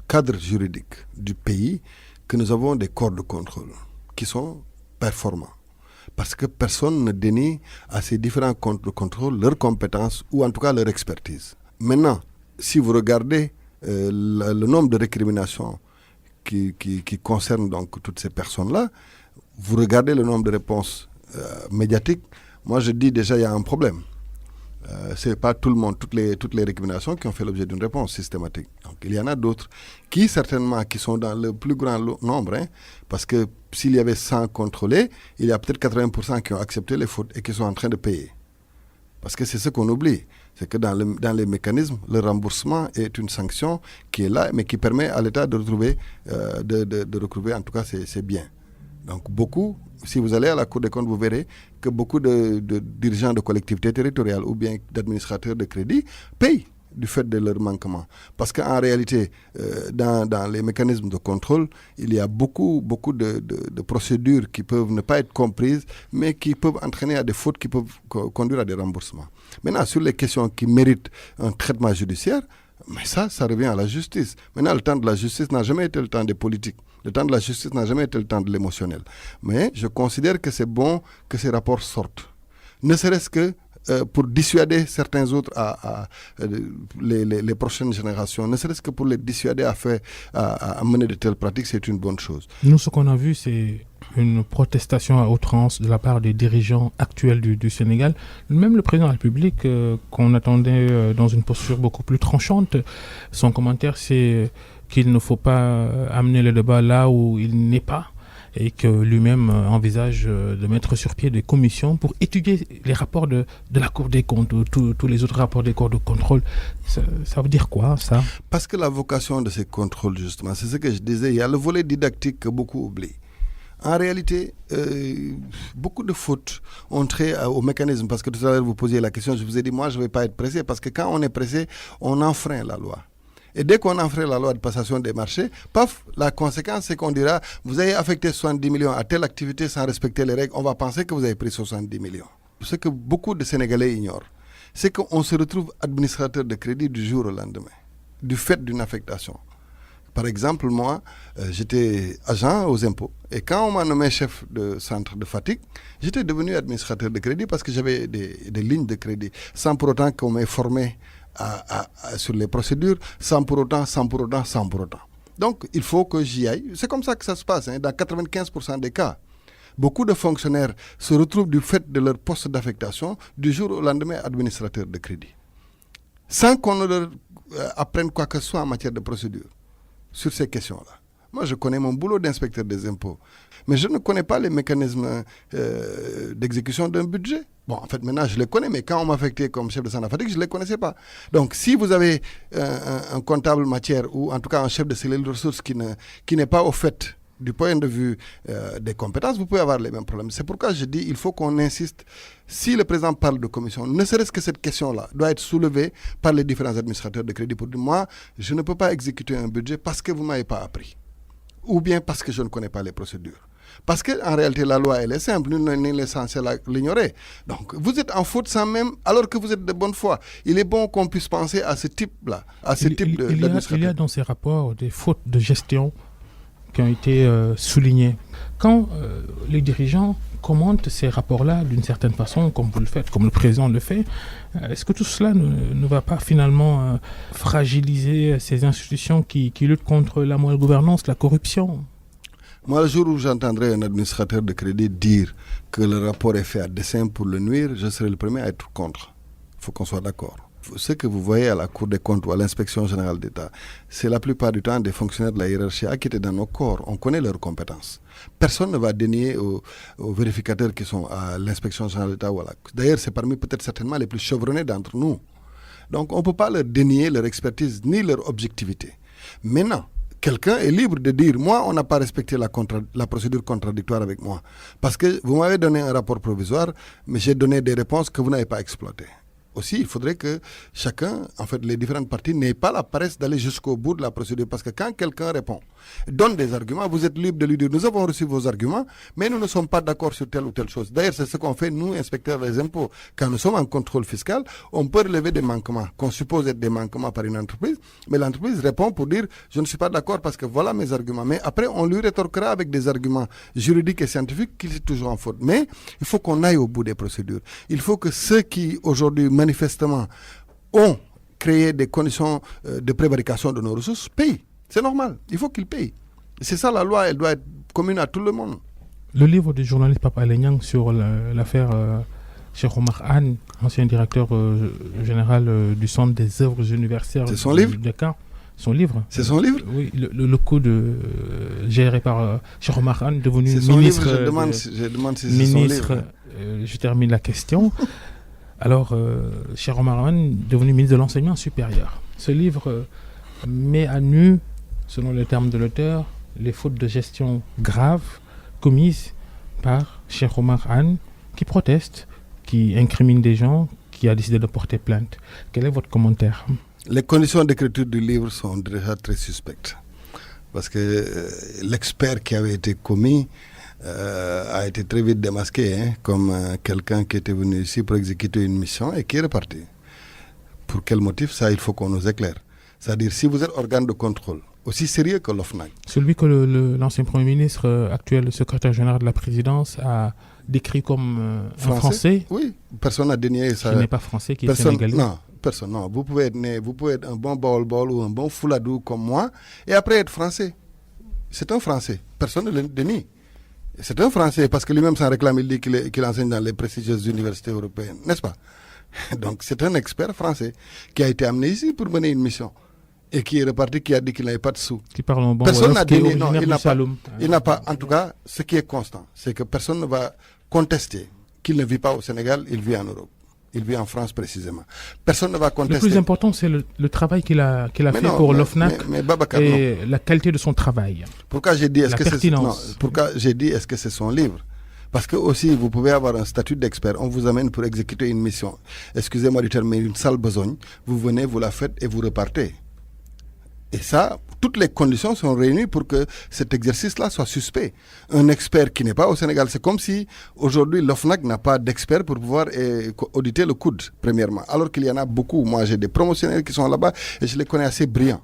cadre juridique du pays, que nous avons des corps de contrôle qui sont performants. Parce que personne ne dénie à ces différents corps de contrôle leurs compétences ou en tout cas leur expertise. Maintenant, si vous regardez le nombre de récriminations qui concernent donc toutes ces personnes-là, vous regardez le nombre de réponses médiatiques, moi je dis déjà il y a un problème. Ce n'est pas tout le monde, toutes les récriminations qui ont fait l'objet d'une réponse systématique. Donc il y en a d'autres qui certainement qui sont dans le plus grand nombre, parce que s'il y avait 100 contrôlés, il y a peut-être 80% qui ont accepté les fautes et qui sont en train de payer. Parce que c'est ce qu'on oublie, c'est que dans les mécanismes, le remboursement est une sanction qui est là, mais qui permet à l'État de retrouver, de retrouver en tout cas ses biens. Donc beaucoup, si vous allez à la Cour des comptes, vous verrez que beaucoup de dirigeants de collectivités territoriales ou bien d'administrateurs de crédit payent du fait de leur manquement. Parce qu'en réalité, dans les mécanismes de contrôle, il y a beaucoup de procédures qui peuvent ne pas être comprises, mais qui peuvent entraîner à des fautes qui peuvent conduire à des remboursements. Maintenant, sur les questions qui méritent un traitement judiciaire, mais ça revient à la justice. Maintenant, le temps de la justice n'a jamais été le temps des politiques. Le temps de la justice n'a jamais été le temps de l'émotionnel. Mais je considère que c'est bon que ces rapports sortent. Ne serait-ce que pour dissuader certains autres, les prochaines générations, ne serait-ce que pour les dissuader à mener de telles pratiques, c'est une bonne chose. Nous, ce qu'on a vu, c'est une protestation à outrance de la part des dirigeants actuels du Sénégal. Même le président de la République, qu'on attendait dans une posture beaucoup plus tranchante, son commentaire, c'est qu'il ne faut pas amener le débat là où il n'est pas, et que lui-même envisage de mettre sur pied des commissions pour étudier les rapports de la Cour des comptes, tous les autres rapports des corps de contrôle. Ça veut dire quoi, ça? Parce que la vocation de ces contrôles, justement, c'est ce que je disais, il y a le volet didactique que beaucoup oublient. En réalité, beaucoup de fautes ont trait au mécanisme, parce que tout à l'heure vous posiez la question, je vous ai dit, moi je ne vais pas être pressé, parce que quand on est pressé, on enfreint la loi. Et dès qu'on enfreint la loi de passation des marchés, paf, la conséquence c'est qu'on dira, vous avez affecté 70 millions à telle activité sans respecter les règles, on va penser que vous avez pris 70 millions. Ce que beaucoup de Sénégalais ignorent, c'est qu'on se retrouve administrateur de crédit du jour au lendemain, du fait d'une affectation. Par exemple, moi, j'étais agent aux impôts. Et quand on m'a nommé chef de centre de Fatick, j'étais devenu administrateur de crédit parce que j'avais des lignes de crédit, sans pour autant qu'on m'ait formé sur les procédures, sans pour autant. Donc, il faut que j'y aille. C'est comme ça que ça se passe, dans 95% des cas. Beaucoup de fonctionnaires se retrouvent du fait de leur poste d'affectation du jour au lendemain administrateur de crédit, sans qu'on ne leur apprenne quoi que ce soit en matière de procédure sur ces questions-là. Moi, je connais mon boulot d'inspecteur des impôts, mais je ne connais pas les mécanismes d'exécution d'un budget. Bon, en fait, maintenant, je les connais, mais quand on m'a affecté comme chef de centre Fatick, je ne les connaissais pas. Donc, si vous avez un comptable matière ou en tout cas un chef de cellule de ressources qui n'est pas au fait du point de vue des compétences, vous pouvez avoir les mêmes problèmes. C'est pourquoi je dis qu'il faut qu'on insiste. Si le président parle de commission, ne serait-ce que cette question-là doit être soulevée par les différents administrateurs de crédit pour dire, moi, je ne peux pas exécuter un budget parce que vous ne m'avez pas appris. Ou bien parce que je ne connais pas les procédures. Parce qu'en réalité, la loi, elle est simple, nous n'est censé l'ignorer. Donc, vous êtes en faute sans même, alors que vous êtes de bonne foi. Il est bon qu'on puisse penser à ce type-là, à ce type d'administrateur. Il y a dans ces rapports des fautes de gestion qui ont été soulignées. Quand les dirigeants commentent ces rapports-là d'une certaine façon, comme vous le faites, comme le président le fait, est-ce que tout cela ne va pas finalement fragiliser ces institutions qui luttent contre la mauvaise gouvernance, la corruption? Moi, le jour où j'entendrai un administrateur de crédit dire que le rapport est fait à dessein pour le nuire, je serai le premier à être contre. Il faut qu'on soit d'accord. Ce que vous voyez à la Cour des comptes ou à l'Inspection générale d'État, c'est la plupart du temps des fonctionnaires de la hiérarchie acquittés dans nos corps. On connaît leurs compétences. Personne ne va dénier aux vérificateurs qui sont à l'Inspection générale d'État ou à la Cour. D'ailleurs, c'est parmi peut-être certainement les plus chevronnés d'entre nous. Donc, on ne peut pas leur dénier leur expertise ni leur objectivité. Maintenant, quelqu'un est libre de dire, moi, on n'a pas respecté la procédure contradictoire avec moi. Parce que vous m'avez donné un rapport provisoire, mais j'ai donné des réponses que vous n'avez pas exploitées. aussi, il faudrait que chacun, en fait, les différentes parties n'aient pas la paresse d'aller jusqu'au bout de la procédure. Parce que quand quelqu'un répond, donne des arguments, vous êtes libre de lui dire, nous avons reçu vos arguments, mais nous ne sommes pas d'accord sur telle ou telle chose. D'ailleurs, c'est ce qu'on fait, nous, inspecteurs des impôts. Quand nous sommes en contrôle fiscal, on peut relever des manquements, qu'on suppose être des manquements par une entreprise, mais l'entreprise répond pour dire, je ne suis pas d'accord parce que voilà mes arguments. Mais après, on lui rétorquera avec des arguments juridiques et scientifiques qu'il est toujours en faute. Mais il faut qu'on aille au bout des procédures. Il faut que ceux qui, aujourd'hui, manifestement, ont créé des conditions de prévarication de nos ressources payent. C'est normal. Il faut qu'ils payent. C'est ça la loi, elle doit être commune à tout le monde. Le livre du journaliste Papa Alé Niang sur l'affaire Cheikh Oumar Anne, ancien directeur général du Centre des œuvres universitaires C'est son livre Dakar. Son livre. C'est son livre? Oui, le coup géré par Cheikh Oumar Anne, devenu c'est son ministre. Livre, je demande si c'est son livre. Je termine la question. Alors, Cheikh Oumar Anne, devenu ministre de l'Enseignement supérieur. Ce livre met à nu, selon les termes de l'auteur, les fautes de gestion graves commises par Cheikh Oumar Anne, qui proteste, qui incrimine des gens, qui a décidé de porter plainte. Quel est votre commentaire? Les conditions d'écriture du livre sont déjà très suspectes. Parce que l'expert qui avait été commis a été très vite démasqué comme quelqu'un qui était venu ici pour exécuter une mission et qui est reparti. Pour quel motif? Ça, il faut qu'on nous éclaire. C'est-à-dire, si vous êtes organe de contrôle, aussi sérieux que l'OFNAC. Celui que l'ancien Premier ministre, actuel secrétaire général de la présidence, a décrit comme un Français. Oui, personne n'a dénié ça. Qui n'est pas français, qui est sénégalais. Non, personne, non. Vous pouvez être un bon baol ou un bon fouladou comme moi et après être français. C'est un Français. Personne ne le dénie. C'est un Français parce que lui-même s'en réclame, il dit qu'il enseigne dans les prestigieuses universités européennes, n'est-ce pas? Donc c'est un expert français qui a été amené ici pour mener une mission et qui est reparti, qui a dit qu'il n'avait pas de sous. Qui parle en bon personne n'a dénié, non, il n'a pas, en tout cas, ce qui est constant, c'est que personne ne va contester qu'il ne vit pas au Sénégal, il vit en Europe. Il vit en France précisément. Personne ne va contester. Le plus important, c'est le travail qu'il a fait pour l'OFNAC et la qualité de son travail. Pourquoi j'ai dit est-ce que c'est son livre? Parce que aussi, vous pouvez avoir un statut d'expert. On vous amène pour exécuter une mission. Excusez-moi du terme, mais une sale besogne. Vous venez, vous la faites et vous repartez. Et ça, toutes les conditions sont réunies pour que cet exercice-là soit suspect. Un expert qui n'est pas au Sénégal, c'est comme si aujourd'hui l'OFNAC n'a pas d'expert pour pouvoir auditer le coude, premièrement. Alors qu'il y en a beaucoup. Moi, j'ai des promotionnaires qui sont là-bas et je les connais assez brillants.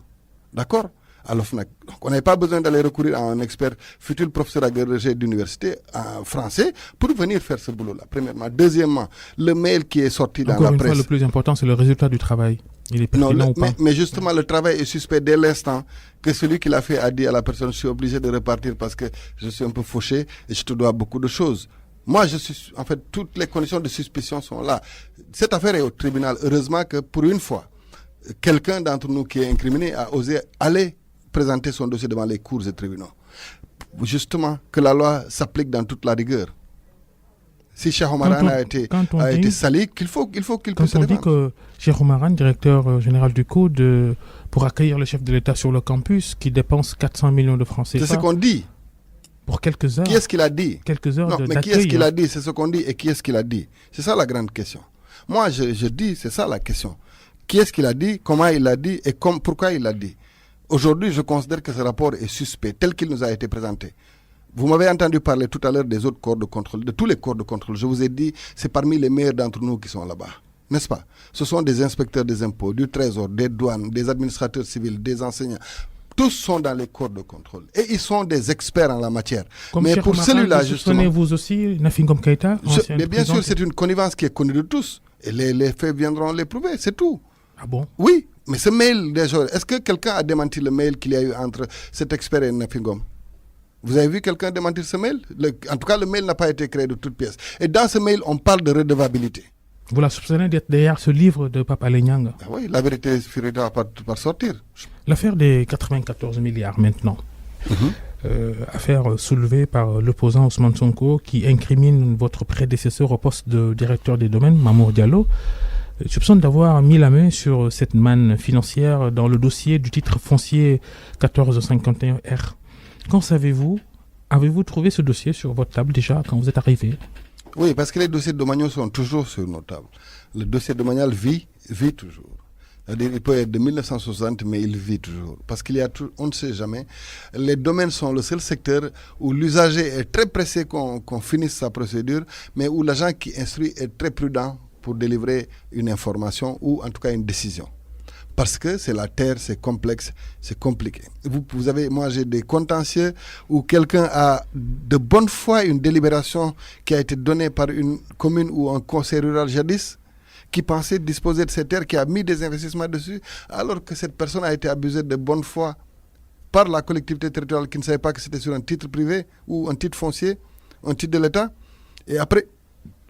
D'accord? À l'OFNAC. Donc, on n'a pas besoin d'aller recourir à un expert, futur professeur agrégé d'université français, pour venir faire ce boulot-là, premièrement. Deuxièmement, le mail qui est sorti dans la presse. Encore une fois, le plus important, c'est le résultat du travail. Il est pertinent ou pas? Mais justement, le travail est suspect dès l'instant que celui qui l'a fait a dit à la personne, je suis obligé de repartir parce que je suis un peu fauché et je te dois beaucoup de choses. Moi, en fait, toutes les conditions de suspicion sont là. Cette affaire est au tribunal. Heureusement que pour une fois, quelqu'un d'entre nous qui est incriminé a osé aller présenter son dossier devant les cours et tribunaux. Justement, que la loi s'applique dans toute la rigueur. Si Cheikh Oumar Anne a été sali, qu'il faut qu'il puisse se défendre. Quand on dit que Cheikh Oumar Anne, directeur général du COUD, pour accueillir le chef de l'État sur le campus, qui dépense 400 millions de francs CFA. C'est ce qu'on dit. Pour quelques heures. Qui est-ce qu'il a dit? Quelques heures d'accueil. Mais qui est-ce qu'il a dit? C'est ce qu'on dit. Et qui est-ce qu'il a dit? C'est ça la grande question. Moi, je dis, c'est ça la question. Qui est-ce qu'il a dit? Comment il l'a dit? Et pourquoi il l'a dit? Aujourd'hui, je considère que ce rapport est suspect, tel qu'il nous a été présenté. Vous m'avez entendu parler tout à l'heure des autres corps de contrôle, de tous les corps de contrôle. Je vous ai dit, c'est parmi les meilleurs d'entre nous qui sont là-bas. N'est-ce pas? Ce sont des inspecteurs des impôts, du trésor, des douanes, des administrateurs civils, des enseignants. Tous sont dans les corps de contrôle. Et ils sont des experts en la matière. Comme mais pour celui-là, justement... Vous aussi, Nafingom Keïta? Mais bien sûr, c'est une connivence qui est connue de tous. Et les faits viendront les prouver, c'est tout. Ah bon? Oui, mais ce mail, déjà, est-ce que quelqu'un a démenti le mail qu'il y a eu entre cet expert et Nafingom? Vous avez vu quelqu'un démentir ce mail? En tout cas, le mail n'a pas été créé de toutes pièces. Et dans ce mail, on parle de redevabilité. Vous la soupçonnez d'être derrière ce livre de Papa Alé Niang? Ah oui, la vérité finira par sortir. L'affaire des 94 milliards maintenant. Affaire soulevée par l'opposant Ousmane Sonko qui incrimine votre prédécesseur au poste de directeur des domaines, Mamour Diallo. Soupçonne d'avoir mis la main sur cette manne financière dans le dossier du titre foncier 1451R. Qu'en savez-vous? Avez-vous trouvé ce dossier sur votre table déjà quand vous êtes arrivé? Oui, parce que les dossiers domaniaux sont toujours sur nos tables. Le dossier domanial vit toujours. C'est-à-dire, il peut être de 1960, mais il vit toujours. Parce qu'il y a on ne sait jamais. Les domaines sont le seul secteur où l'usager est très pressé qu'on finisse sa procédure, mais où l'agent qui instruit est très prudent pour délivrer une information ou en tout cas une décision. Parce que c'est la terre, c'est complexe, c'est compliqué. Moi j'ai des contentieux où quelqu'un a de bonne foi une délibération qui a été donnée par une commune ou un conseil rural jadis, qui pensait disposer de cette terre, qui a mis des investissements dessus, alors que cette personne a été abusée de bonne foi par la collectivité territoriale qui ne savait pas que c'était sur un titre privé ou un titre foncier, un titre de l'État. Et après,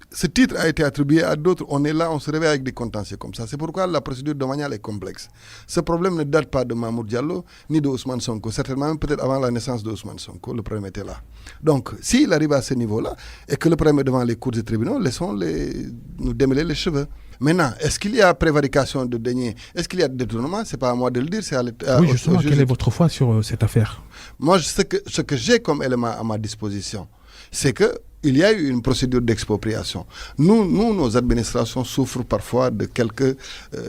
ce titre a été attribué à d'autres. On est là, on se réveille avec des contentieux comme ça. C'est pourquoi la procédure domaniale est complexe. Ce problème ne date pas de Mahmoud Diallo ni de Ousmane Sonko. Certainement même peut-être avant la naissance de Ousmane Sonko, le problème était là. Donc, s'il arrive à ce niveau-là et que le problème est devant les cours des tribunaux, nous démêler les cheveux. Maintenant, est-ce qu'il y a prévarication de deniers? Est-ce qu'il y a détournement? Ce n'est pas à moi de le dire, c'est à l'État. Oui, justement, quelle est votre foi sur cette affaire? Moi, ce que j'ai comme élément à ma disposition, c'est qu'il y a eu une procédure d'expropriation. Nous, nos administrations souffrent parfois de quelques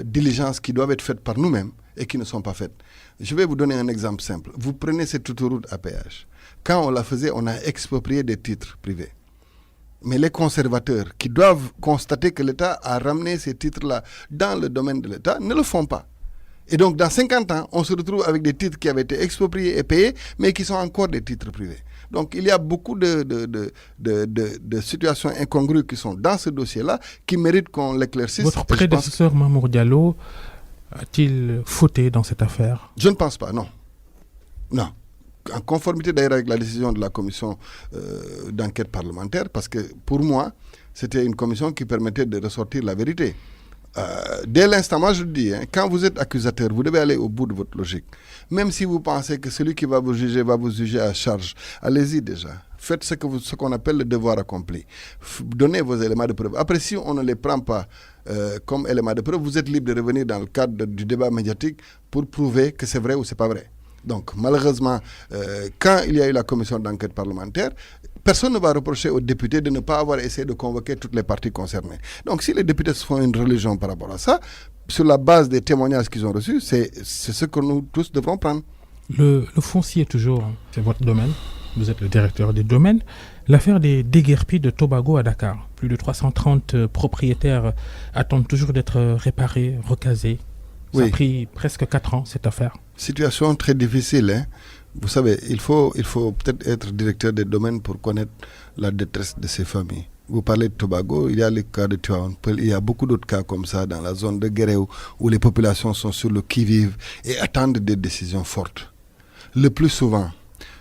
diligences qui doivent être faites par nous-mêmes et qui ne sont pas faites. Je vais vous donner un exemple simple. Vous prenez cette autoroute à péage. Quand on la faisait, on a exproprié des titres privés. Mais les conservateurs qui doivent constater que l'État a ramené ces titres-là dans le domaine de l'État ne le font pas. Et donc, dans 50 ans, on se retrouve avec des titres qui avaient été expropriés et payés, mais qui sont encore des titres privés. Donc, il y a beaucoup de situations incongrues qui sont dans ce dossier-là, qui méritent qu'on l'éclaircisse. Votre prédécesseur Mamour Diallo a-t-il fauté dans cette affaire? Je ne pense pas, non. Non. En conformité d'ailleurs avec la décision de la commission d'enquête parlementaire, parce que pour moi, c'était une commission qui permettait de ressortir la vérité. Dès l'instant, moi je le dis, quand vous êtes accusateur, vous devez aller au bout de votre logique. Même si vous pensez que celui qui va vous juger à charge, allez-y déjà. Faites ce qu'on appelle le devoir accompli. Donnez vos éléments de preuve. Après, si on ne les prend pas comme éléments de preuve, vous êtes libre de revenir dans le cadre du débat médiatique pour prouver que c'est vrai ou c'est pas vrai. Donc, malheureusement, quand il y a eu la commission d'enquête parlementaire, personne ne va reprocher aux députés de ne pas avoir essayé de convoquer toutes les parties concernées. Donc, si les députés se font une religion par rapport à ça, sur la base des témoignages qu'ils ont reçus, c'est ce que nous tous devrons prendre. Le foncier, toujours, c'est votre domaine. Vous êtes le directeur des domaines. L'affaire des déguerpis de Tobago à Dakar. Plus de 330 propriétaires attendent toujours d'être réparés, recasés. Ça a pris presque 4 ans, cette affaire. Situation très difficile. Hein? Vous savez, il faut peut-être être directeur des domaines pour connaître la détresse de ces familles. Vous parlez de Tobago, il y a le cas de Tivaouane Peulh, il y a beaucoup d'autres cas comme ça dans la zone de Guéréo où les populations sont sur le qui-vive et attendent des décisions fortes. Le plus souvent,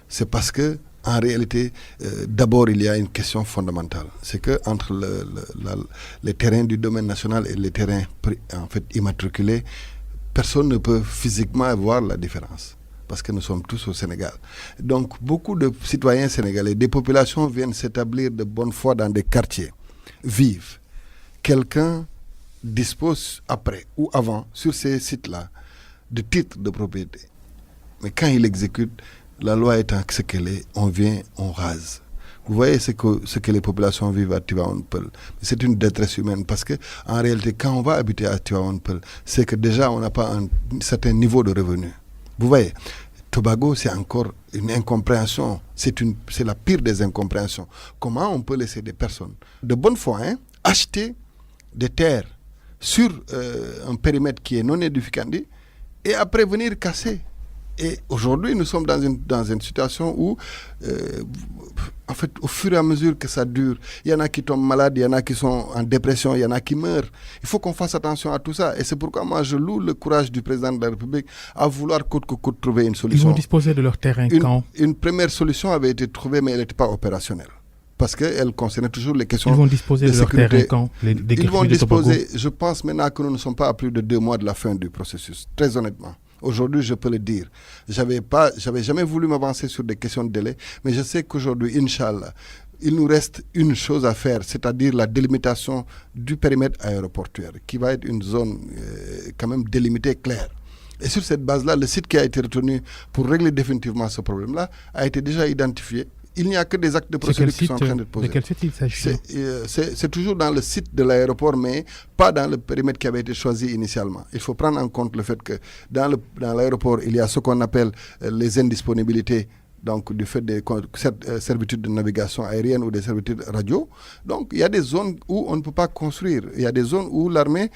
c'est parce que en réalité, d'abord, il y a une question fondamentale. C'est que entre les terrains du domaine national et les terrains immatriculés, personne ne peut physiquement voir la différence. Parce que nous sommes tous au Sénégal. Donc, beaucoup de citoyens sénégalais, des populations viennent s'établir de bonne foi dans des quartiers, vivent. Quelqu'un dispose après ou avant, sur ces sites-là, de titres de propriété. Mais quand il exécute, la loi étant ce qu'elle est, on vient, on rase. Vous voyez ce que les populations vivent à Tivaouane Peulh. C'est une détresse humaine parce que en réalité, quand on va habiter à Tivaouane Peulh, c'est que déjà on n'a pas un certain niveau de revenu. Vous voyez, Tobago, c'est encore une incompréhension. C'est la pire des incompréhensions. Comment on peut laisser des personnes de bonne foi acheter des terres sur un périmètre qui est non édificandi et après venir casser? Et aujourd'hui, nous sommes dans une situation où, en fait, au fur et à mesure que ça dure, il y en a qui tombent malades, il y en a qui sont en dépression, il y en a qui meurent. Il faut qu'on fasse attention à tout ça. Et c'est pourquoi moi, je loue le courage du président de la République à vouloir coûte que coûte trouver une solution. Ils vont disposer de leur terrain quand? Une première solution avait été trouvée, mais elle n'était pas opérationnelle. Parce qu'elle concernait toujours les questions de sécurité. Ils vont disposer de leur terrain quand? Ils vont disposer, je pense maintenant que nous ne sommes pas à plus de 2 mois de la fin du processus, très honnêtement. Aujourd'hui, je peux le dire. J'avais jamais voulu m'avancer sur des questions de délai, mais je sais qu'aujourd'hui, Inch'Allah, il nous reste une chose à faire, c'est-à-dire la délimitation du périmètre aéroportuaire, qui va être une zone quand même délimitée, claire. Et sur cette base-là, le site qui a été retenu pour régler définitivement ce problème-là a été déjà identifié. il n'y a que des actes de procédure qui sont en train d'être posés. De quel site il s'agit? C'est toujours dans le site de l'aéroport, mais pas dans le périmètre qui avait été choisi initialement. Il faut prendre en compte le fait que dans l'aéroport, il y a ce qu'on appelle les indisponibilités, donc du fait des servitudes de navigation aérienne ou des servitudes radio. Donc il y a des zones où on ne peut pas construire. Il y a des zones où l'armée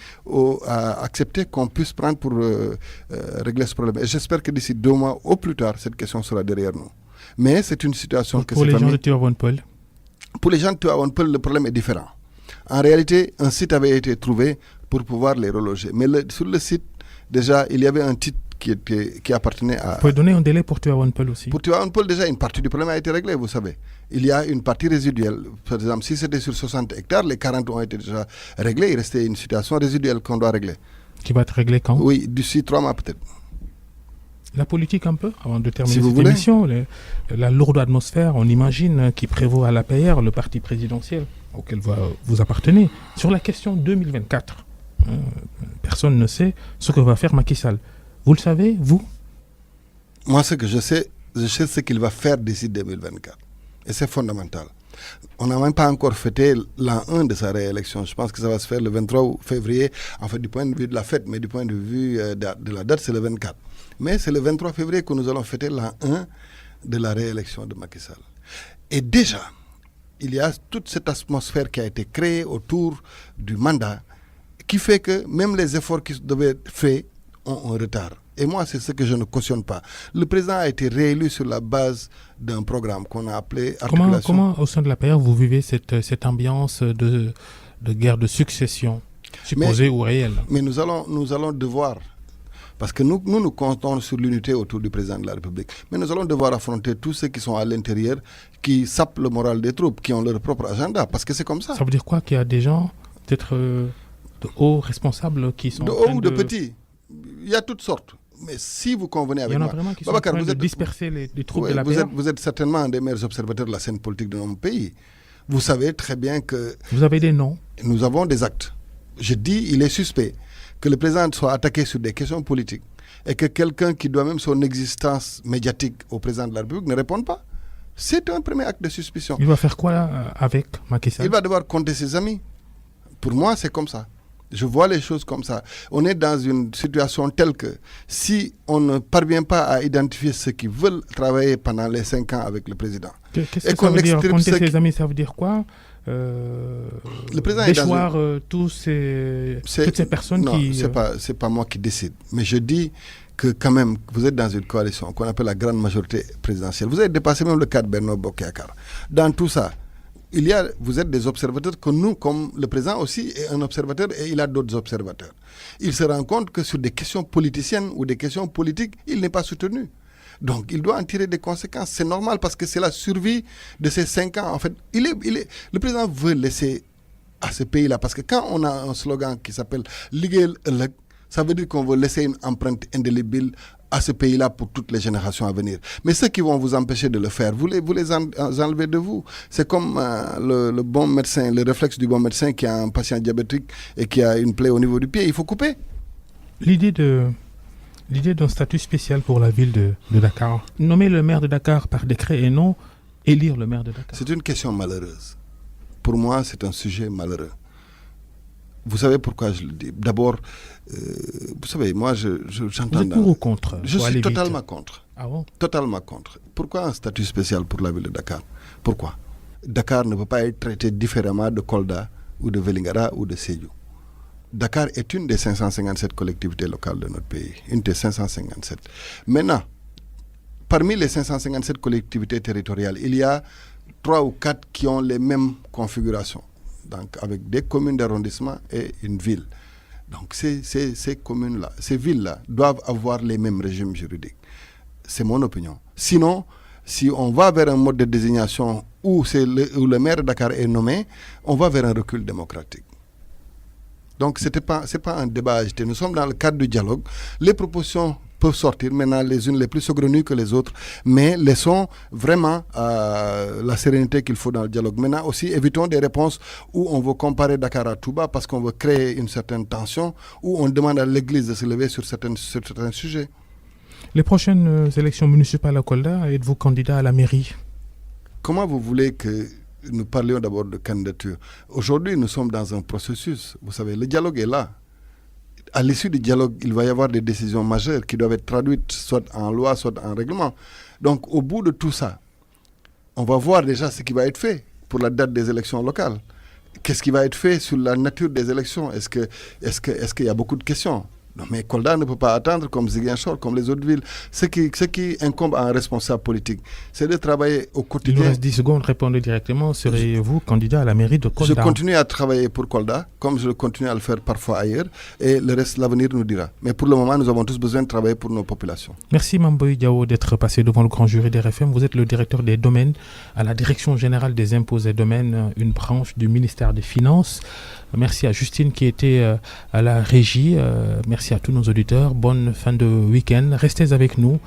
a accepté qu'on puisse prendre pour régler ce problème. Et j'espère que d'ici 2 mois, au plus tard, cette question sera derrière nous. Mais c'est une situation que pour les gens de Tivaouane-Peulh. Pour les gens de Tivaouane-Peulh, le problème est différent. En réalité, un site avait été trouvé pour pouvoir les reloger. Mais sur le site, déjà, il y avait un titre qui appartenait à... Vous pouvez donner un délai pour Tivaouane-Peulh aussi? Pour Tivaouane-Peulh, déjà, une partie du problème a été réglée, vous savez. Il y a une partie résiduelle. Par exemple, si c'était sur 60 hectares, les 40 ont été déjà réglés. Il restait une situation résiduelle qu'on doit régler. Qui va être réglée quand? Oui, d'ici 3 mois peut-être. La politique un peu, avant de terminer cette émission, la lourde atmosphère, on imagine, qui prévaut à l'APR, le parti présidentiel auquel vous appartenez. Sur la question 2024, personne ne sait ce que va faire Macky Sall. Vous le savez, vous? Moi, ce que je sais ce qu'il va faire d'ici 2024. Et c'est fondamental. On n'a même pas encore fêté l'an 1 de sa réélection. Je pense que ça va se faire le 23 février, en fait, du point de vue de la fête, mais du point de vue de la date, c'est le 24. Mais c'est le 23 février que nous allons fêter l'an 1 de la réélection de Macky Sall. Et déjà, il y a toute cette atmosphère qui a été créée autour du mandat qui fait que même les efforts qui devaient être faits ont un retard. Et moi, c'est ce que je ne cautionne pas. Le président a été réélu sur la base d'un programme qu'on a appelé articulation. Comment au sein de l'APR, vous vivez cette ambiance de guerre de succession, supposée ou réelle? Mais nous allons devoir... Parce que nous comptons sur l'unité autour du président de la République. Mais nous allons devoir affronter tous ceux qui sont à l'intérieur, qui sapent le moral des troupes, qui ont leur propre agenda. Parce que c'est comme ça. Ça veut dire quoi? Qu'il y a des gens, peut-être de hauts responsables qui sont... De hauts ou de petits. Il y a toutes sortes. Mais si vous convenez avec moi... Il y en a vraiment qui sont en train de disperser les troupes de la paix. Vous êtes certainement un des meilleurs observateurs de la scène politique de notre pays. Vous savez très bien que... Vous avez des noms? Nous avons des actes. Je dis, il est suspect que le président soit attaqué sur des questions politiques et que quelqu'un qui doit même son existence médiatique au président de la République ne réponde pas. C'est un premier acte de suspicion. Il va faire quoi avec Macky Sall? Il va devoir compter ses amis. Pour moi, c'est comme ça. Je vois les choses comme ça. On est dans une situation telle que si on ne parvient pas à identifier ceux qui veulent travailler pendant les 5 ans avec le président... Qu'est-ce que ça veut dire? Compter ses amis, ça veut dire quoi? Le président déchoir toutes ces personnes qui... Non, c'est pas moi qui décide. Mais je dis que quand même, vous êtes dans une coalition qu'on appelle la grande majorité présidentielle. Vous avez dépassé même le cadre Benno Bokk Yakaar. Dans tout ça, vous êtes des observateurs que nous, comme le président aussi est un observateur et il a d'autres observateurs. Il se rend compte que sur des questions politiciennes ou des questions politiques, il n'est pas soutenu. Donc, il doit en tirer des conséquences. C'est normal parce que c'est la survie de ces 5 ans. En fait, le président veut laisser à ce pays-là. Parce que quand on a un slogan qui s'appelle « Liggéeyal ëllëg », ça veut dire qu'on veut laisser une empreinte indélébile à ce pays-là pour toutes les générations à venir. Mais ceux qui vont vous empêcher de le faire, vous les enlevez de vous. C'est comme le bon médecin, le réflexe du bon médecin qui a un patient diabétique et qui a une plaie au niveau du pied. Il faut couper. L'idée d'un statut spécial pour la ville de Dakar. Nommer le maire de Dakar par décret et non élire le maire de Dakar. C'est une question malheureuse. Pour moi, c'est un sujet malheureux. Vous savez pourquoi je le dis? D'abord, vous savez, moi, j'entends... Vous êtes pour ou contre? Je suis totalement contre. Ah bon? Totalement contre. Pourquoi un statut spécial pour la ville de Dakar? Pourquoi? Dakar ne peut pas être traité différemment de Kolda ou de Vélingara ou de Sédhiou. Dakar est une des 557 collectivités locales de notre pays, une des 557. Maintenant, parmi les 557 collectivités territoriales, il y a 3 ou 4 qui ont les mêmes configurations, donc avec des communes d'arrondissement et une ville. Donc ces communes-là, ces villes-là doivent avoir les mêmes régimes juridiques. C'est mon opinion. Sinon, si on va vers un mode de désignation où le maire de Dakar est nommé, on va vers un recul démocratique. Donc, ce n'est pas un débat agité. Nous sommes dans le cadre du dialogue. Les propositions peuvent sortir maintenant les unes les plus saugrenues que les autres, mais laissons vraiment la sérénité qu'il faut dans le dialogue. Maintenant aussi, évitons des réponses où on veut comparer Dakar à Touba parce qu'on veut créer une certaine tension, où on demande à l'Église de se lever sur certains sujets. Les prochaines élections municipales à Kolda, êtes-vous candidat à la mairie? comment vous voulez que nous parlions d'abord de candidature? Aujourd'hui, nous sommes dans un processus. Vous savez, le dialogue est là. À l'issue du dialogue, il va y avoir des décisions majeures qui doivent être traduites soit en loi, soit en règlement. Donc, au bout de tout ça, on va voir déjà ce qui va être fait pour la date des élections locales. Qu'est-ce qui va être fait sur la nature des élections? Est-ce qu'il y a beaucoup de questions? Non, mais Kolda ne peut pas attendre comme Ziguinchor, comme les autres villes. Ce qui incombe à un responsable politique, c'est de travailler au quotidien. Il nous reste 10 secondes, répondez directement. Serez-vous candidat à la mairie de Kolda? Je continue à travailler pour Kolda, comme je continue à le faire parfois ailleurs, et le reste, l'avenir nous dira. Mais pour le moment, nous avons tous besoin de travailler pour nos populations. Merci Mamboy Diao d'être passé devant le grand jury des RFM. Vous êtes le directeur des domaines à la Direction générale des impôts et domaines, une branche du ministère des Finances. Merci à Justine qui était à la régie. Merci à tous nos auditeurs. Bonne fin de week-end. Restez avec nous.